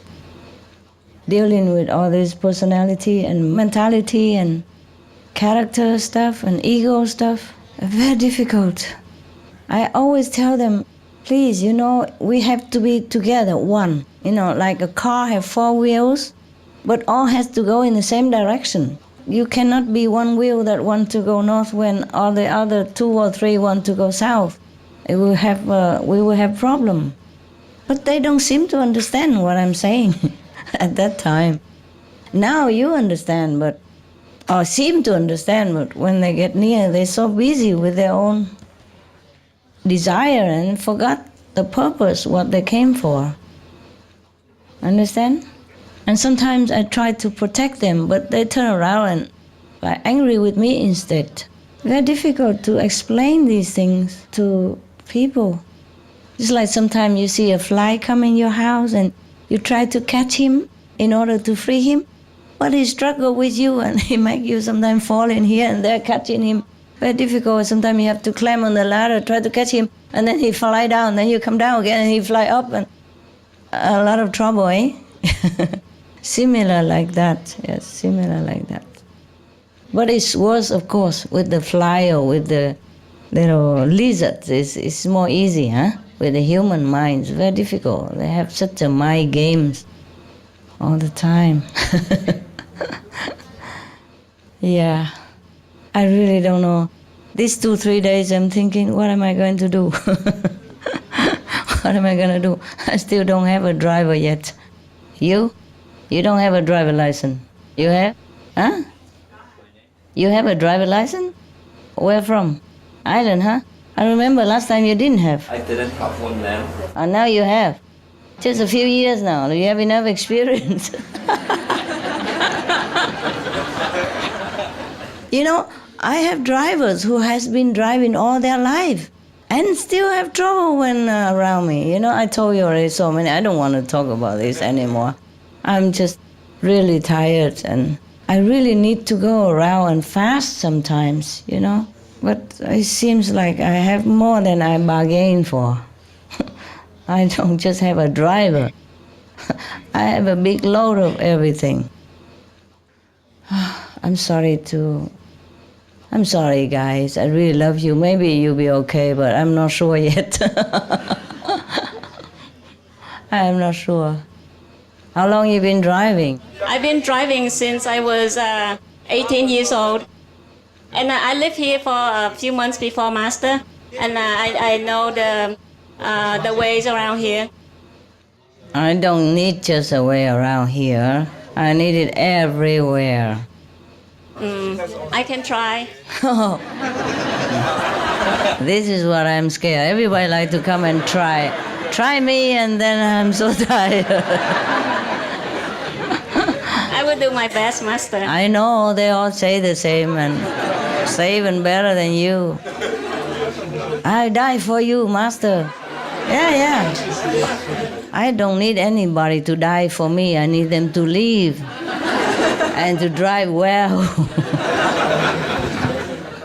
Dealing with all this personality and mentality and character stuff and ego stuff, very difficult. I always tell them, please, we have to be together, one. Like a car have 4 wheels, but all has to go in the same direction. You cannot be one wheel that want to go north when all the other 2 or 3 want to go south. We will have problem. But they don't seem to understand what I'm saying at that time. Now you understand, or seem to understand, but when they get near, they're so busy with their own desire and forgot the purpose, what they came for. Understand? And sometimes I try to protect them, but they turn around and are angry with me instead. Very difficult to explain these things to people. It's like sometimes you see a fly come in your house and you try to catch him in order to free him, but he struggle with you and he make you sometimes fall in here and there catching him. Very difficult. Sometimes you have to climb on the ladder, try to catch him, and then he fly down, then you come down again and he fly up, and a lot of trouble, eh? Similar like that, yes, similar like that. But it's worse, of course, with the fly or with the little lizards. It's more easy, With the human mind, it's very difficult. They have such a mind games all the time. Yeah. I really don't know. These 2-3 days I'm thinking, what am I going to do? What am I going to do? I still don't have a driver yet. You? You don't have a driver license. You have? Huh? You have a driver license? Where from? Ireland, huh? I remember last time you didn't have. I didn't have one then. And now you have. Just a few years now. You have enough experience. You know, I have drivers who has been driving all their life and still have trouble when around me. You know, I told you already so many. I don't want to talk about this anymore. I'm just really tired and I really need to go around and fast sometimes, you know. But it seems like I have more than I bargained for. I don't just have a driver. I have a big load of everything. I'm sorry, guys. I really love you. Maybe you'll be okay, but I'm not sure yet. I'm not sure. How long you been driving? I've been driving since I was 18 years old. And I lived here for a few months before Master. And I know the ways around here. I don't need just a way around here. I need it everywhere. I can try. This is what I'm scared. Everybody like to come and try. Try me and then I'm so tired. I will do my best, Master. I know, they all say the same and say even better than you. I die for you, Master. Yeah. I don't need anybody to die for me. I need them to live and to drive well.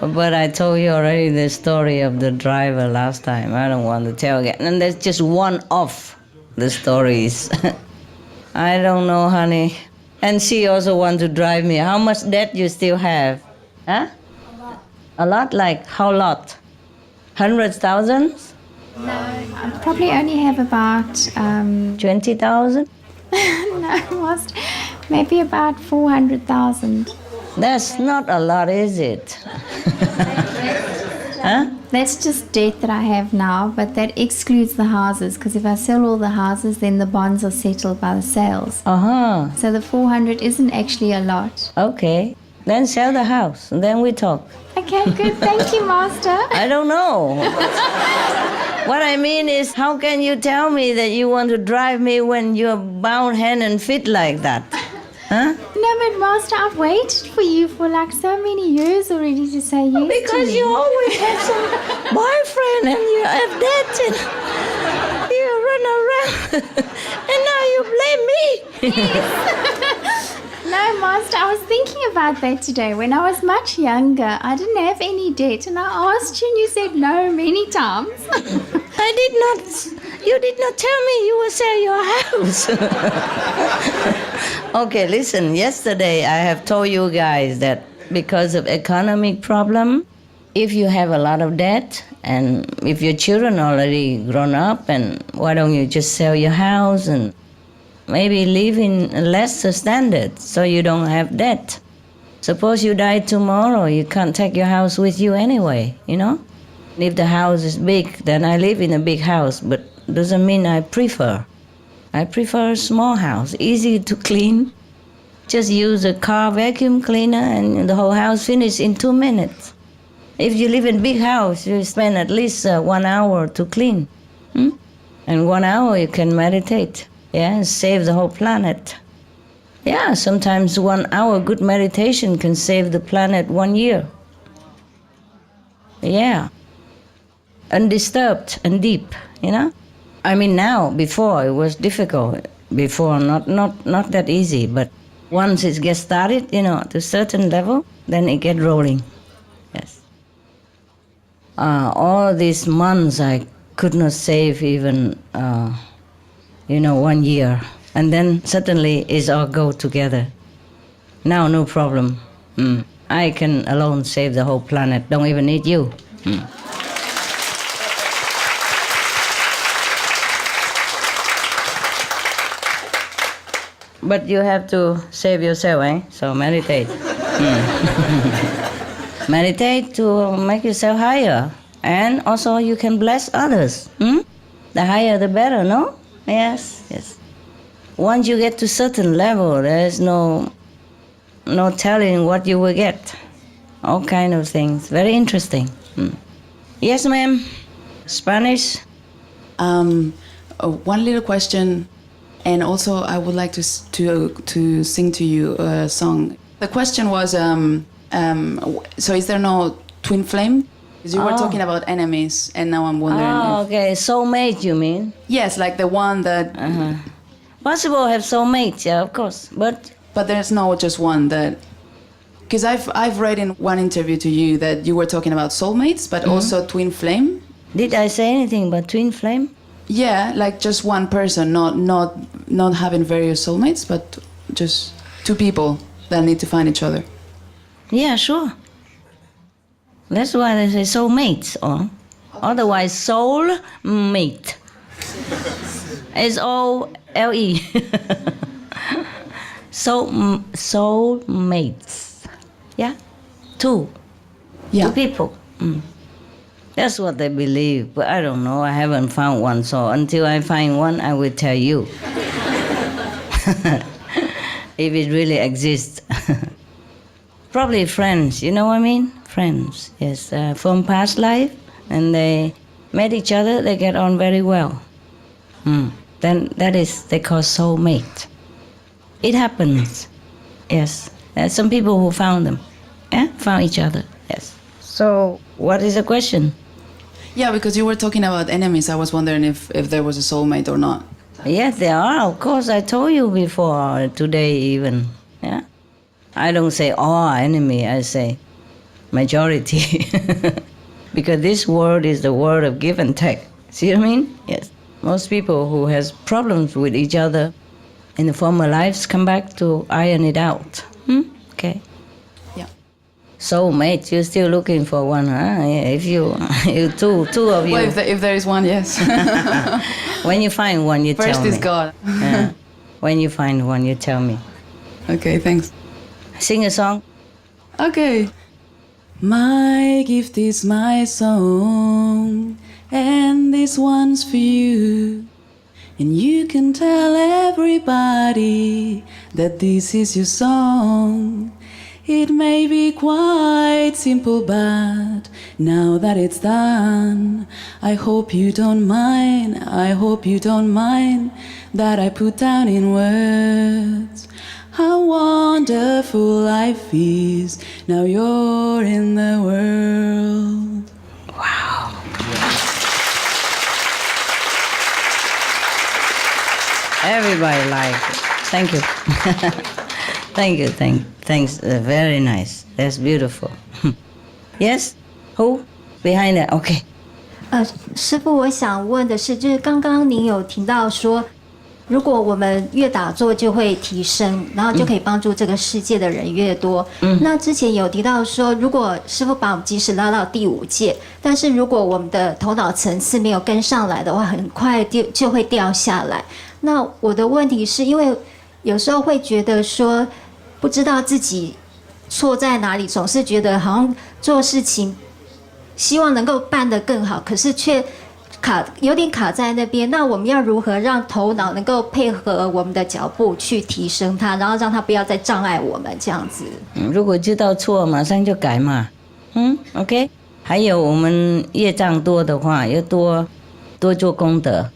But I told you already the story of the driver last time. I don't want to tell again. And that's just one of the stories. I don't know, honey. And she also wants to drive me. How much debt you still have? Huh? A lot? Like how lot? 100,000? No, I probably only have about 20,000? No, most maybe about 400,000. That's not a lot, is it? Huh? That's just debt that I have now, but that excludes the houses, because if I sell all the houses, then the bonds are settled by the sales. Uh-huh. So the 400 isn't actually a lot. Okay. Then sell the house, and then we talk. Okay, good. Thank you, Master. I don't know. What I mean is, how can you tell me that you want to drive me when you're bound hand and feet like that? Huh? No, but Master, I've waited for you for like so many years already to say yes. Because to me. you always have some boyfriend and you have that and you run around and now you blame me. Yes. No, Master, I was thinking about that today. When I was much younger, I didn't have any debt, and I asked you and you said no many times. I did not. You did not tell me you would sell your house. Okay, listen. Yesterday I have told you guys that because of economic problem, if you have a lot of debt and if your children already grown up, and why don't you just sell your house and maybe live in a lesser standard so you don't have debt. Suppose you die tomorrow, you can't take your house with you anyway, you know? If the house is big, then I live in a big house, but doesn't mean I prefer. I prefer a small house, easy to clean. Just use a car vacuum cleaner and the whole house finished in 2 minutes. If you live in a big house, you spend at least 1 hour to clean. And 1 hour you can meditate. Yeah, save the whole planet. Yeah, sometimes 1 hour good meditation can save the planet 1 year. Yeah. Undisturbed and deep, you know? I mean now, before it was difficult. Before, not that easy, but once it gets started, you know, to a certain level, then it get rolling. Yes. All these months I could not save even 1 year. And then suddenly it's all go together. Now no problem. I can alone save the whole planet. Don't even need you. But you have to save yourself, eh? So meditate. Meditate to make yourself higher. And also you can bless others. The higher the better, no? Yes, yes. Once you get to certain level, there is no telling what you will get. All kind of things. Very interesting. Yes, ma'am. Spanish? One little question, and also I would like to sing to you a song. The question was, so is there no twin flame? Because you were talking about enemies, and now I'm wondering. Oh, okay. Soulmate, you mean? Yes, like the one that. Possible have soulmates, yeah, of course, but there's no just one that. Because I've read in one interview to you that you were talking about soulmates, but also twin flame. Did I say anything about twin flame? Yeah, like just one person, not having various soulmates, but just two people that need to find each other. Yeah, sure. That's why they say soulmates, or otherwise soul mate. SOLE. Soulmates. Yeah, two people. That's what they believe, but I don't know. I haven't found one, so until I find one, I will tell you if it really exists. Probably friends, you know what I mean? Friends, yes, from past life, and they met each other. They get on very well. Then that is they call soulmate. It happens. Yes, there's some people who found them. Yeah, found each other. Yes. So, what is the question? Yeah, because you were talking about enemies. I was wondering if there was a soulmate or not. Yes, there are. Of course, I told you before today even. Yeah. I don't say all enemy. I say majority, because this world is the world of give and take. See what I mean? Yes. Most people who has problems with each other in the former lives come back to iron it out. Okay. Soulmate, you're still looking for one, huh? Yeah, if you two of you. Well, if there is one, yes. When you find one, you tell me. First is God. Yeah. When you find one, you tell me. Okay, thanks. Sing a song. Okay. My gift is my song, and this one's for you. And you can tell everybody that this is your song. It may be quite simple, but now that it's done, I hope you don't mind, I hope you don't mind that I put down in words how wonderful life is. Now you're in the world. Wow. Everybody liked it. Thank you. Thank you, thanks. Very nice. That's beautiful. Yes? Who? Behind that? Okay. 师父，我想问的是，就是刚刚您有提到说，如果我们越打坐就会提升，然后就可以帮助这个世界的人越多。那之前有提到说，如果师父把我们即使拉到第5界，但是如果我们的头脑层次没有跟上来的话，很快就会掉下来。那我的问题是因为有时候会觉得说，不知道自己错在哪里，总是觉得好像做事情希望能够办得更好，可是却有点卡在那边。那我们要如何让头脑能够配合我们的脚步去提升它，然后让它不要再障碍我们这样子？如果知道错，马上就改嘛。OK。还有我们业障多的话，要多做功德，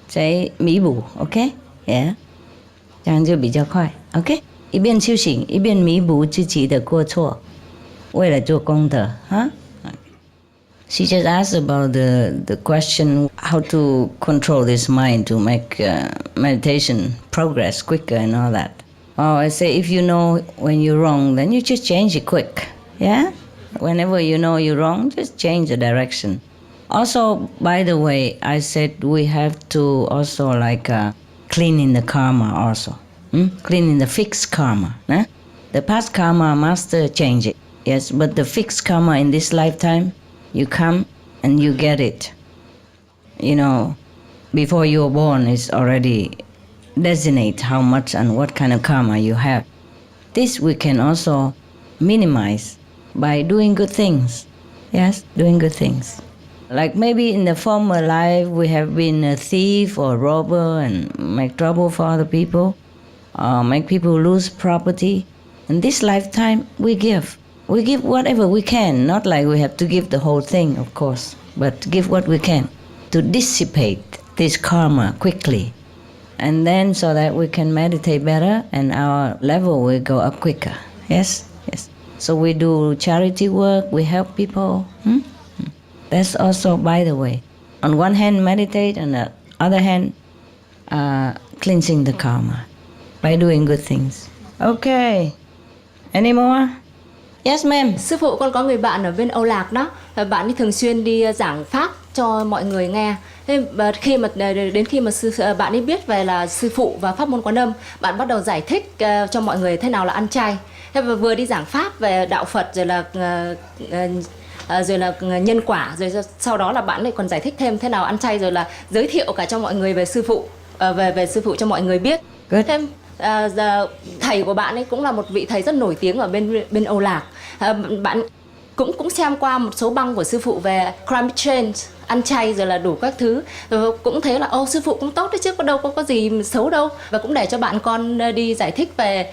再弥补。OK，这样就比较快。OK， 一边修行，一边弥补自己的过错，为了做功德啊。She just asked about the question how to control this mind to make meditation progress quicker and all that. Oh, I say if you know when you're wrong, then you just change it quick. Yeah? Whenever you know you're wrong, just change the direction. Also, by the way, I said we have to also like cleaning the karma also. Cleaning the fixed karma. The past karma, master change it. Yes, but the fixed karma in this lifetime, you come and you get it. You know, before you were born, it's already designate how much and what kind of karma you have. This we can also minimize by doing good things. Yes, doing good things. Like maybe in the former life we have been a thief or robber and make trouble for other people, make people lose property. In this lifetime we give. We give whatever we can, not like we have to give the whole thing, of course, but give what we can to dissipate this karma quickly. And then so that we can meditate better and our level will go up quicker. Yes, yes. So we do charity work, we help people. That's also, by the way, on one hand meditate, on the other hand cleansing the karma by doing good things. Okay. Any more? Yes, ma'am. Sư phụ, con có người bạn ở bên Âu Lạc đó, bạn ấy thường xuyên đi giảng pháp cho mọi người nghe. Và khi mà bạn ấy biết về là sư phụ và pháp môn Quán Âm, bạn bắt đầu giải thích cho mọi người thế nào là ăn chay. Và vừa đi giảng pháp về đạo Phật rồi là nhân quả, rồi sau đó là bạn ấy còn giải thích thêm thế nào ăn chay, rồi là giới thiệu cả cho mọi người về sư phụ, về sư phụ cho mọi người biết. Thêm thầy của bạn ấy cũng là một vị thầy rất nổi tiếng ở bên Âu Lạc. Bạn cũng xem qua một số băng của sư phụ về climate change, ăn chay rồi là đủ các thứ, rồi cũng thấy là sư phụ cũng tốt đấy chứ, có đâu có gì xấu đâu, và cũng để cho bạn con đi giải thích về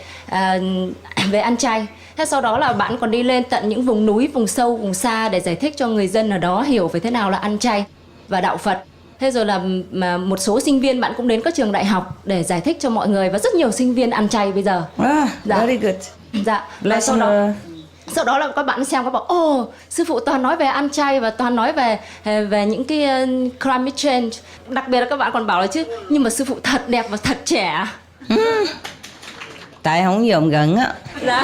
ăn chay. Thế sau đó là bạn còn đi lên tận những vùng núi, vùng sâu, vùng xa để giải thích cho người dân ở đó hiểu về thế nào là ăn chay và đạo Phật. Thế rồi là một số sinh viên bạn cũng đến các trường đại học để giải thích cho mọi người, và rất nhiều sinh viên ăn chay bây giờ. Very good. Dạ. Và sau đó là các bạn xem, các bảo sư phụ toàn nói về ăn chay và toàn nói về những cái climate change. Đặc biệt là các bạn còn bảo là chứ, nhưng mà sư phụ thật đẹp và thật trẻ. Tại không dòm gần á. Dạ.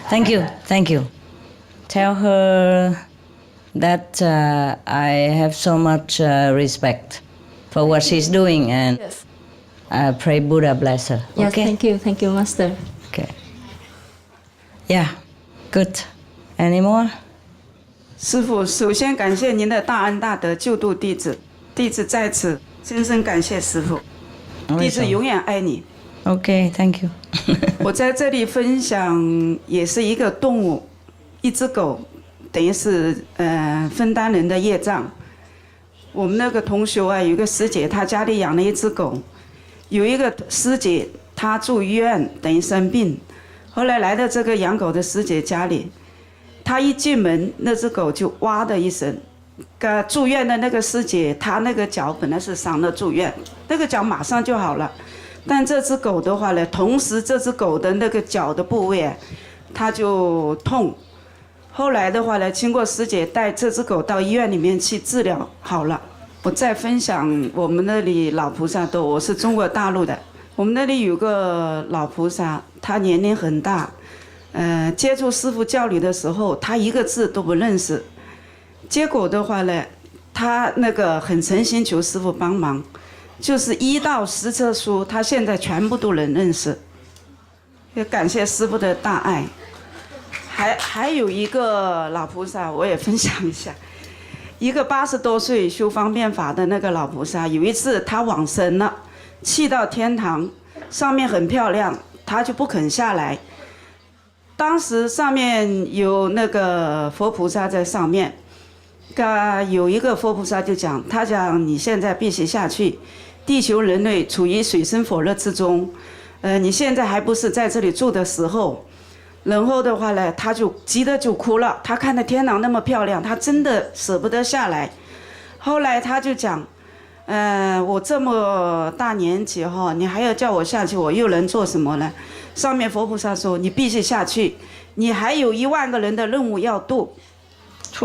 Thank you. Tell her that I have so much respect for what she's doing, and I pray Buddha bless her. Yes, Okay? thank you, Master. Okay. Yeah, good. Any more? 师父，首先感谢您的大恩大德救度弟子，弟子在此深深感谢师父，弟子永远爱你。Okay, thank you. 我在这里分享也是一个动物，一只狗，等于是分担人的业障。我们那个同学啊，有一个师姐，她家里养了一只狗，有一个师姐她住医院，等于生病，后来来到这个养狗的师姐家里，她一进门，那只狗就哇的一声。住院的那个师姐，她那个脚本来是伤了住院，那个脚马上就好了。但这只狗的话呢，同时这只狗的那个脚的部位，它就痛。后来的话呢，经过师姐带这只狗到医院里面去治疗，好了。我再分享我们那里老菩萨多，我是中国大陆的。我们那里有个老菩萨，他年龄很大，接触师父教理的时候，他一个字都不认识。结果的话呢，他那个很诚心求师父帮忙。就是1到10册书，他现在全部都能认识，也感谢师父的大爱。还有一个老菩萨，我也分享一下，一个80多岁修方便法的那个老菩萨，有一次他往生了，去到天堂，上面很漂亮，他就不肯下来。当时上面有那个佛菩萨在上面，有一个佛菩萨就讲，他讲你现在必须下去。地球人类处于水深火热之中，你现在还不是在这里住的时候。然后的话呢，他就急得就哭了。他看到天堂那么漂亮，他真的舍不得下来。后来他就讲，我这么大年纪哈，你还要叫我下去，我又能做什么呢？上面佛菩萨说，你必须下去，你还有1万个人的任务要度。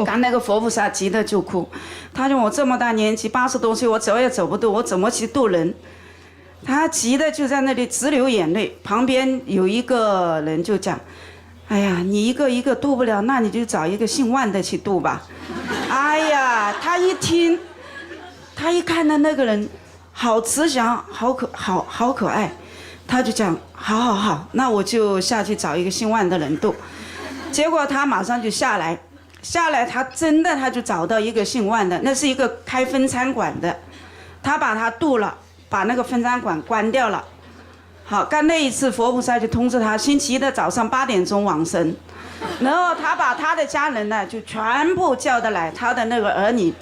刚那个佛菩萨急得就哭，他说我这么大年纪80多岁，我走也走不动，我怎么去度人？他急得就在那里直流眼泪。旁边有一个人就讲，哎呀，你一个一个度不了，那你就找一个姓万的去度吧。哎呀，他一听，他一看到那个人好慈祥，好可爱，他就讲好，那我就下去找一个姓万的人度。结果他马上就下来，他真的他就找到一个姓万的，那是一个开分餐馆的，他把他度了，把那个分餐馆关掉了。好，干那一次佛菩萨就通知他，星期一的早上8点钟往生。然后他把他的家人呢，就全部叫得来，他的那个儿女，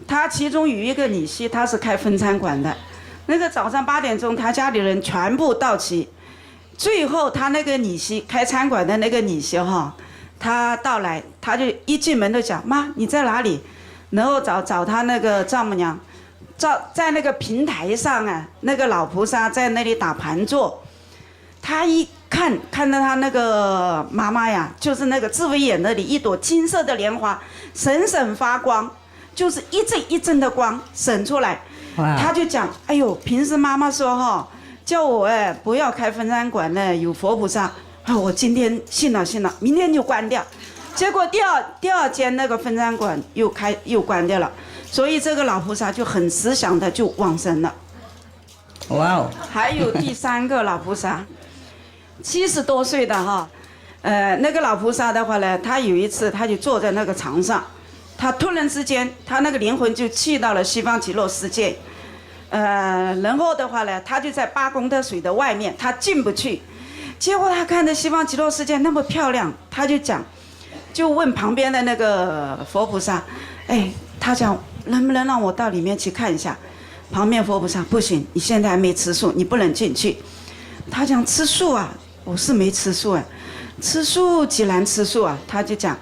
他其中有一个女婿，他是开分餐馆的。那个早上8点钟，他家里人全部到齐。最后他那个女婿开餐馆的那个女婿哈，他到来，他就一进门就讲：“妈，你在哪里？”然后找他那个丈母娘，在那个平台上啊，那个老菩萨在那里打盘坐。他一看到他那个妈妈呀，就是那个智慧眼那里一朵金色的莲花，闪闪发光，就是一阵一阵的光闪出来。他就讲：“哎呦，平时妈妈说哈，叫我不要开分餐馆呢，有佛菩萨啊，我今天信了，明天就关掉。”结果第二间那个分餐馆又关掉了，所以这个老菩萨就很慈祥的就往生了。哇哦！还有第3个老菩萨，70多岁的哈，那个老菩萨的话呢，他有一次他就坐在那个床上，他突然之间他那个灵魂就去到了西方极乐世界，然后的话呢，他就在8功德水的外面，他进不去。结果他看着西方极乐世界那么漂亮，他就问旁边的那个佛菩萨，他讲能不能让我到里面去看一下？旁边佛菩萨不行，你现在还没吃素，你不能进去。他讲吃素啊，我是没吃素啊，吃素既然吃素啊，他就讲，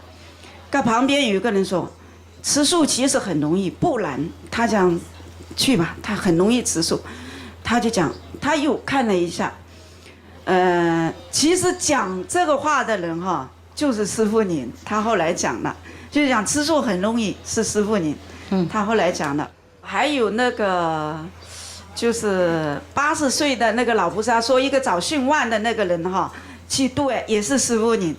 跟旁边有一个人说，吃素其实很容易，不难。他讲去吧，他很容易吃素。他就讲，他又看了一下，其实讲这个话的人哈，就是师父您。他后来讲了，就是讲吃素很容易是师父您。他后来讲了。还有那个，就是80岁的那个老菩萨说，一个早训万的那个人哈，去度也是师父您，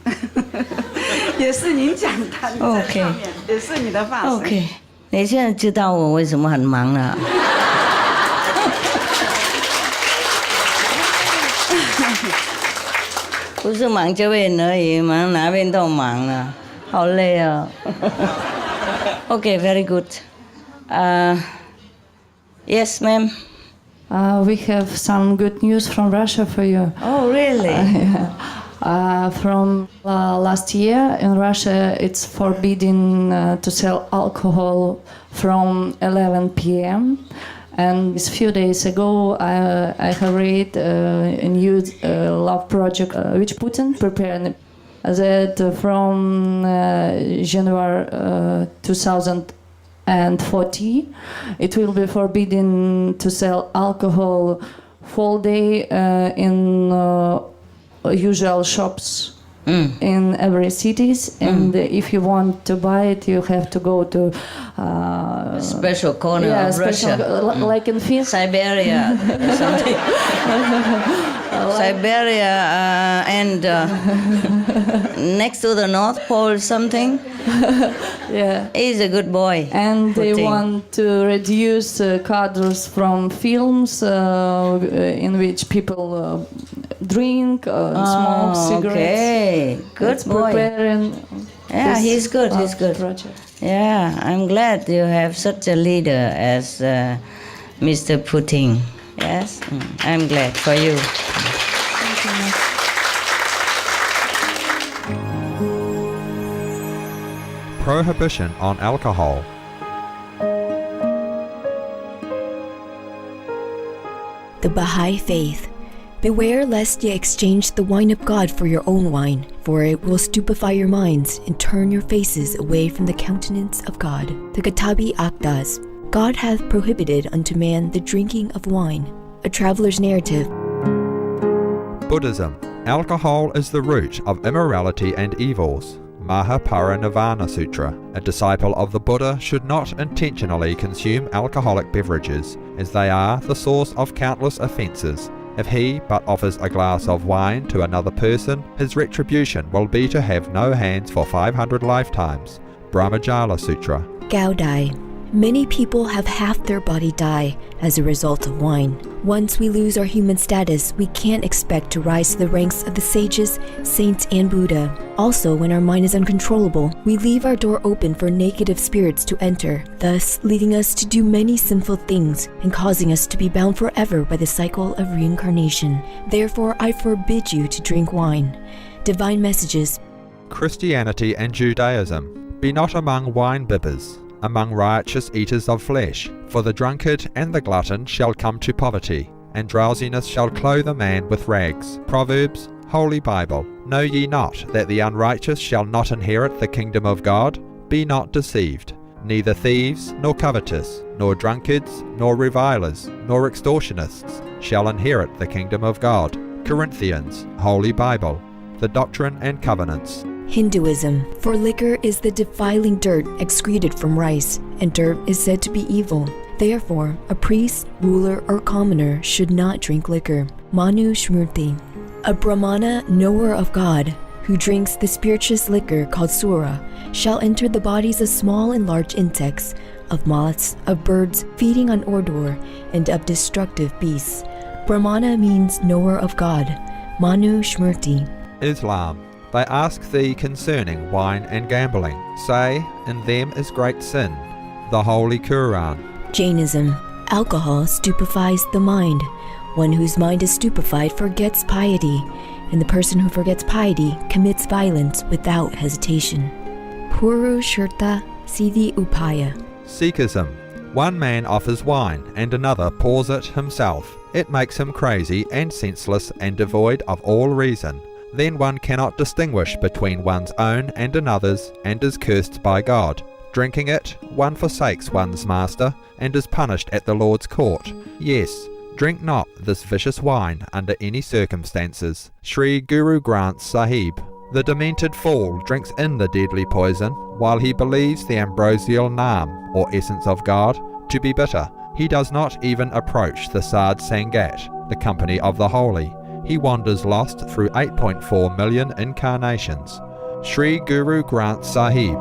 也是您讲的，你在上面也是你的法身。OK， 你现在知道我为什么很忙了。不是忙这边而已，忙哪边都忙了，好累哦。Okay, very good. Yes, ma'am. We have some good news from Russia for you. Oh, really? From last year in Russia, it's forbidden to sell alcohol from 11 p.m. And a few days ago, I have read a new love project which Putin prepared that from January 2040, it will be forbidden to sell alcohol full day in usual shops in every cities, and if you want to buy it, you have to go to special corner of Russia, like in Finland, Siberia, something. Siberia and next to the North Pole, something. Yeah, he's a good boy. And they want to reduce cadres from films in which people drink, smoke cigarettes. Okay, good boy. Yeah, he's good. He's good. Project. Yeah, I'm glad you have such a leader as Mr. Putin. Yes, I'm glad for you. Prohibition on alcohol. The Baha'i Faith. Beware lest ye exchange the wine of God for your own wine, for it will stupefy your minds and turn your faces away from the countenance of God. The Kitabi Aqdas. God hath prohibited unto man the drinking of wine. A traveler's narrative. Buddhism. Alcohol is the root of immorality and evils. Mahaparinirvana Sutra. A disciple of the Buddha should not intentionally consume alcoholic beverages, as they are the source of countless offences. If he but offers a glass of wine to another person, his retribution will be to have no hands for 500 lifetimes. Brahmajala Sutra. Gaudai. Many people have half their body die as a result of wine. Once we lose our human status, we can't expect to rise to the ranks of the sages, saints, and Buddha. Also, when our mind is uncontrollable, we leave our door open for negative spirits to enter, thus leading us to do many sinful things and causing us to be bound forever by the cycle of reincarnation. Therefore, I forbid you to drink wine. Divine Messages. Christianity and Judaism. Be not among wine bibbers, among riotous eaters of flesh, for the drunkard and the glutton shall come to poverty, and drowsiness shall clothe a man with rags. Proverbs, Holy Bible. Know ye not that the unrighteous shall not inherit the kingdom of God? Be not deceived. Neither thieves, nor covetous, nor drunkards, nor revilers, nor extortionists shall inherit the kingdom of God. Corinthians, Holy Bible. The Doctrine and Covenants. Hinduism. For liquor is the defiling dirt excreted from rice, and dirt is said to be evil. Therefore, a priest, ruler, or commoner should not drink liquor. Manu Smriti. A Brahmana, knower of God, who drinks the spirituous liquor called sura, shall enter the bodies of small and large insects, of moths, of birds feeding on ordure, and of destructive beasts. Brahmana means knower of God. Manu Smriti. Islam. They ask thee concerning wine and gambling. Say, in them is great sin. The Holy Quran. Jainism. Alcohol stupefies the mind. One whose mind is stupefied forgets piety, and the person who forgets piety commits violence without hesitation. Purushurta Siddhi Upaya. Sikhism. One man offers wine, and another pours it himself. It makes him crazy and senseless and devoid of all reason. Then one cannot distinguish between one's own and another's, and is cursed by God. Drinking it, one forsakes one's master, and is punished at the Lord's court. Yes, drink not this vicious wine under any circumstances. Sri Guru Granth Sahib. The demented fool drinks in the deadly poison, while he believes the ambrosial Naam, or essence of God, to be bitter. He does not even approach the Sad Sangat, the company of the holy. He wanders lost through 8.4 million incarnations. Sri Guru Granth Sahib.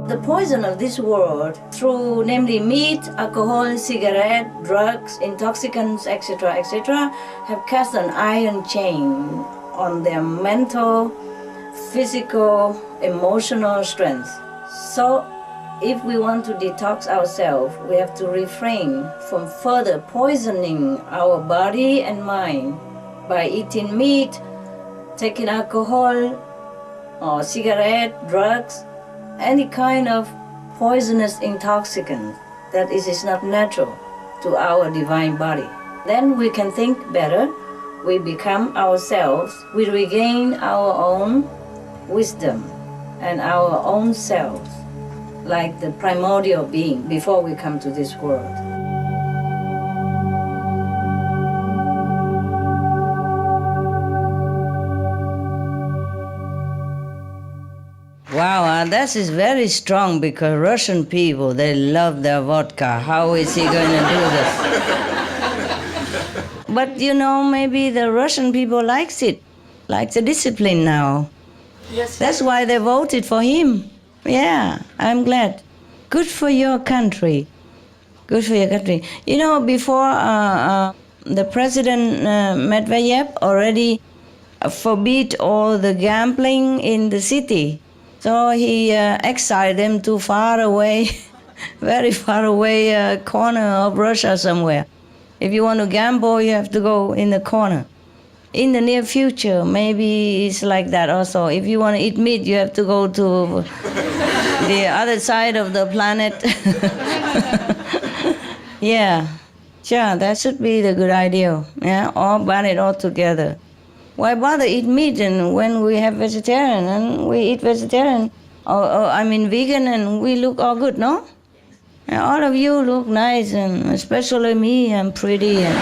The poison of this world, through namely meat, alcohol, cigarette, drugs, intoxicants, etc., etc., have cast an iron chain on their mental, physical, emotional strength. So, if we want to detox ourselves, we have to refrain from further poisoning our body and mind by eating meat, taking alcohol, or cigarette, drugs, any kind of poisonous intoxicant that is not natural to our divine body. Then we can think better, we become ourselves, we regain our own wisdom and our own selves, like the primordial being before we come to this world. Wow, that is very strong because Russian people, they love their vodka. How is he going to do this? But you know, maybe the Russian people likes it, like the discipline now. Yes. That's why they voted for him. Yeah, I'm glad. Good for your country. Good for your country. You know, before the President Medvedev already forbid all the gambling in the city. So he exiled them to far away, very far away corner of Russia somewhere. If you want to gamble, you have to go in the corner. In the near future, maybe it's like that also. If you want to eat meat, you have to go to the other side of the planet. Yeah, sure, that should be the good idea. Yeah, or ban it all together. Why bother eat meat and when we have vegetarian and we eat vegetarian, or vegan and we look all good, no? And all of you look nice and especially me, I'm pretty. And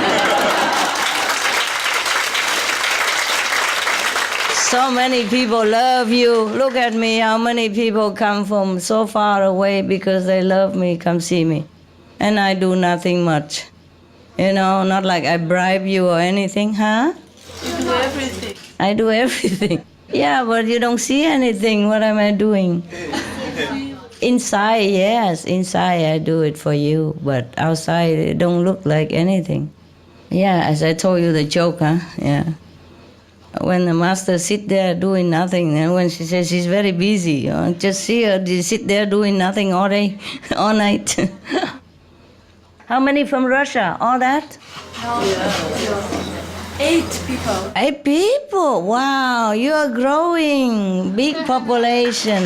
so many people love you. Look at me, how many people come from so far away because they love me, come see me. And I do nothing much. You know, not like I bribe you or anything, huh? You do everything. I do everything. Yeah, but you don't see anything. What am I doing? Inside, yes. Inside, I do it for you. But outside, it don't look like anything. Yeah, as I told you the joke, huh? Yeah. When the master sit there doing nothing, and when she says she's very busy, just see her sit there doing nothing all day, all night. How many from Russia? All that? No. 8 people. 8 people? Wow, you are growing. Big population.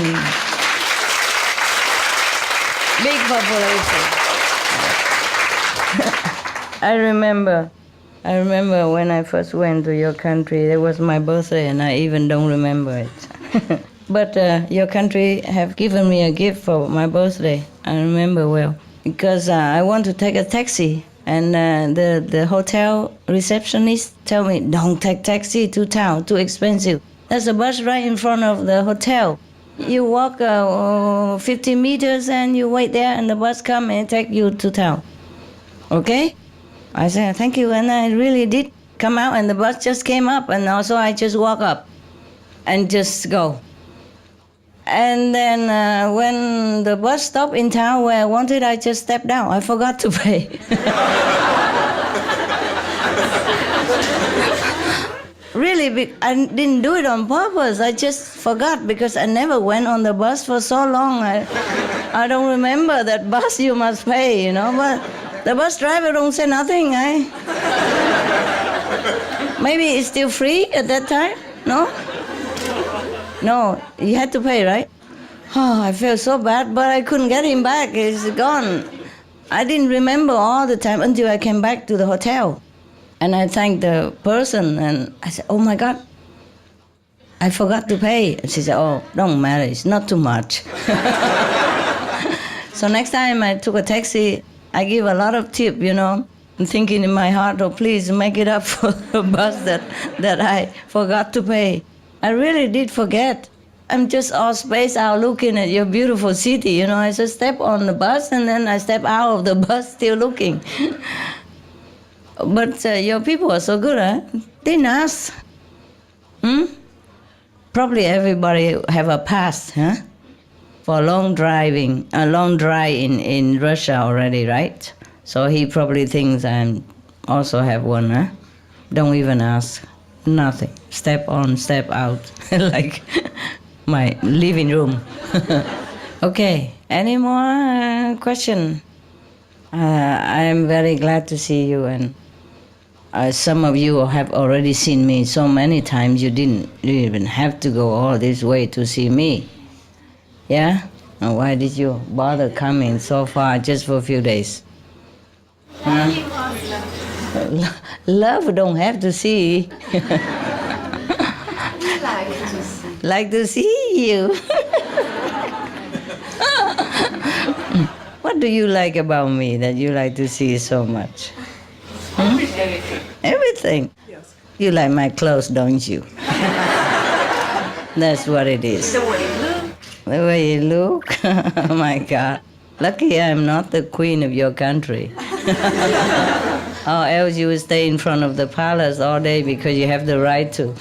Big population. I remember when I first went to your country, it was my birthday and I even don't remember it. But your country have given me a gift for my birthday. I remember well. Because I want to take a taxi. And the hotel receptionist tell me, don't take taxi to town, too expensive. There's a bus right in front of the hotel. You walk 50 meters and you wait there and the bus come and take you to town. Okay? I said, thank you. And I really did come out and the bus just came up and also I just walk up and just go. And then when the bus stopped in town where I wanted, I just stepped down. I forgot to pay. Really, I didn't do it on purpose. I just forgot because I never went on the bus for so long. I don't remember that bus you must pay, you know. But the bus driver don't say nothing. Maybe it's still free at that time? No? No, you had to pay, right? Oh, I felt so bad, but I couldn't get him back. He's gone. I didn't remember all the time until I came back to the hotel. And I thanked the person, and I said, oh my God, I forgot to pay. And she said, oh, don't matter, it's not too much. So next time I took a taxi, I give a lot of tip, you know, and thinking in my heart, oh, please make it up for the bus that I forgot to pay. I really did forget. I'm just all spaced out looking at your beautiful city, you know. I just step on the bus and then I step out of the bus still looking. But your people are so good, huh? Didn't ask. Probably everybody have a past, huh? For a long drive in Russia already, right? So he probably thinks I also have one, huh? Don't even ask. Nothing. Step on, step out. Like my living room. Okay. Any more question? I'm very glad to see you, and some of you have already seen me so many times you didn't even have to go all this way to see me. Yeah? And why did you bother coming so far just for a few days? Huh? Love don't have to see. Like to see you. What do you like about me that you like to see so much? Everything. Yes. You like my clothes, don't you? That's what it is. The way you look. The way you look? Oh my God. Lucky I'm not the queen of your country. Or else you would stay in front of the palace all day because you have the right to.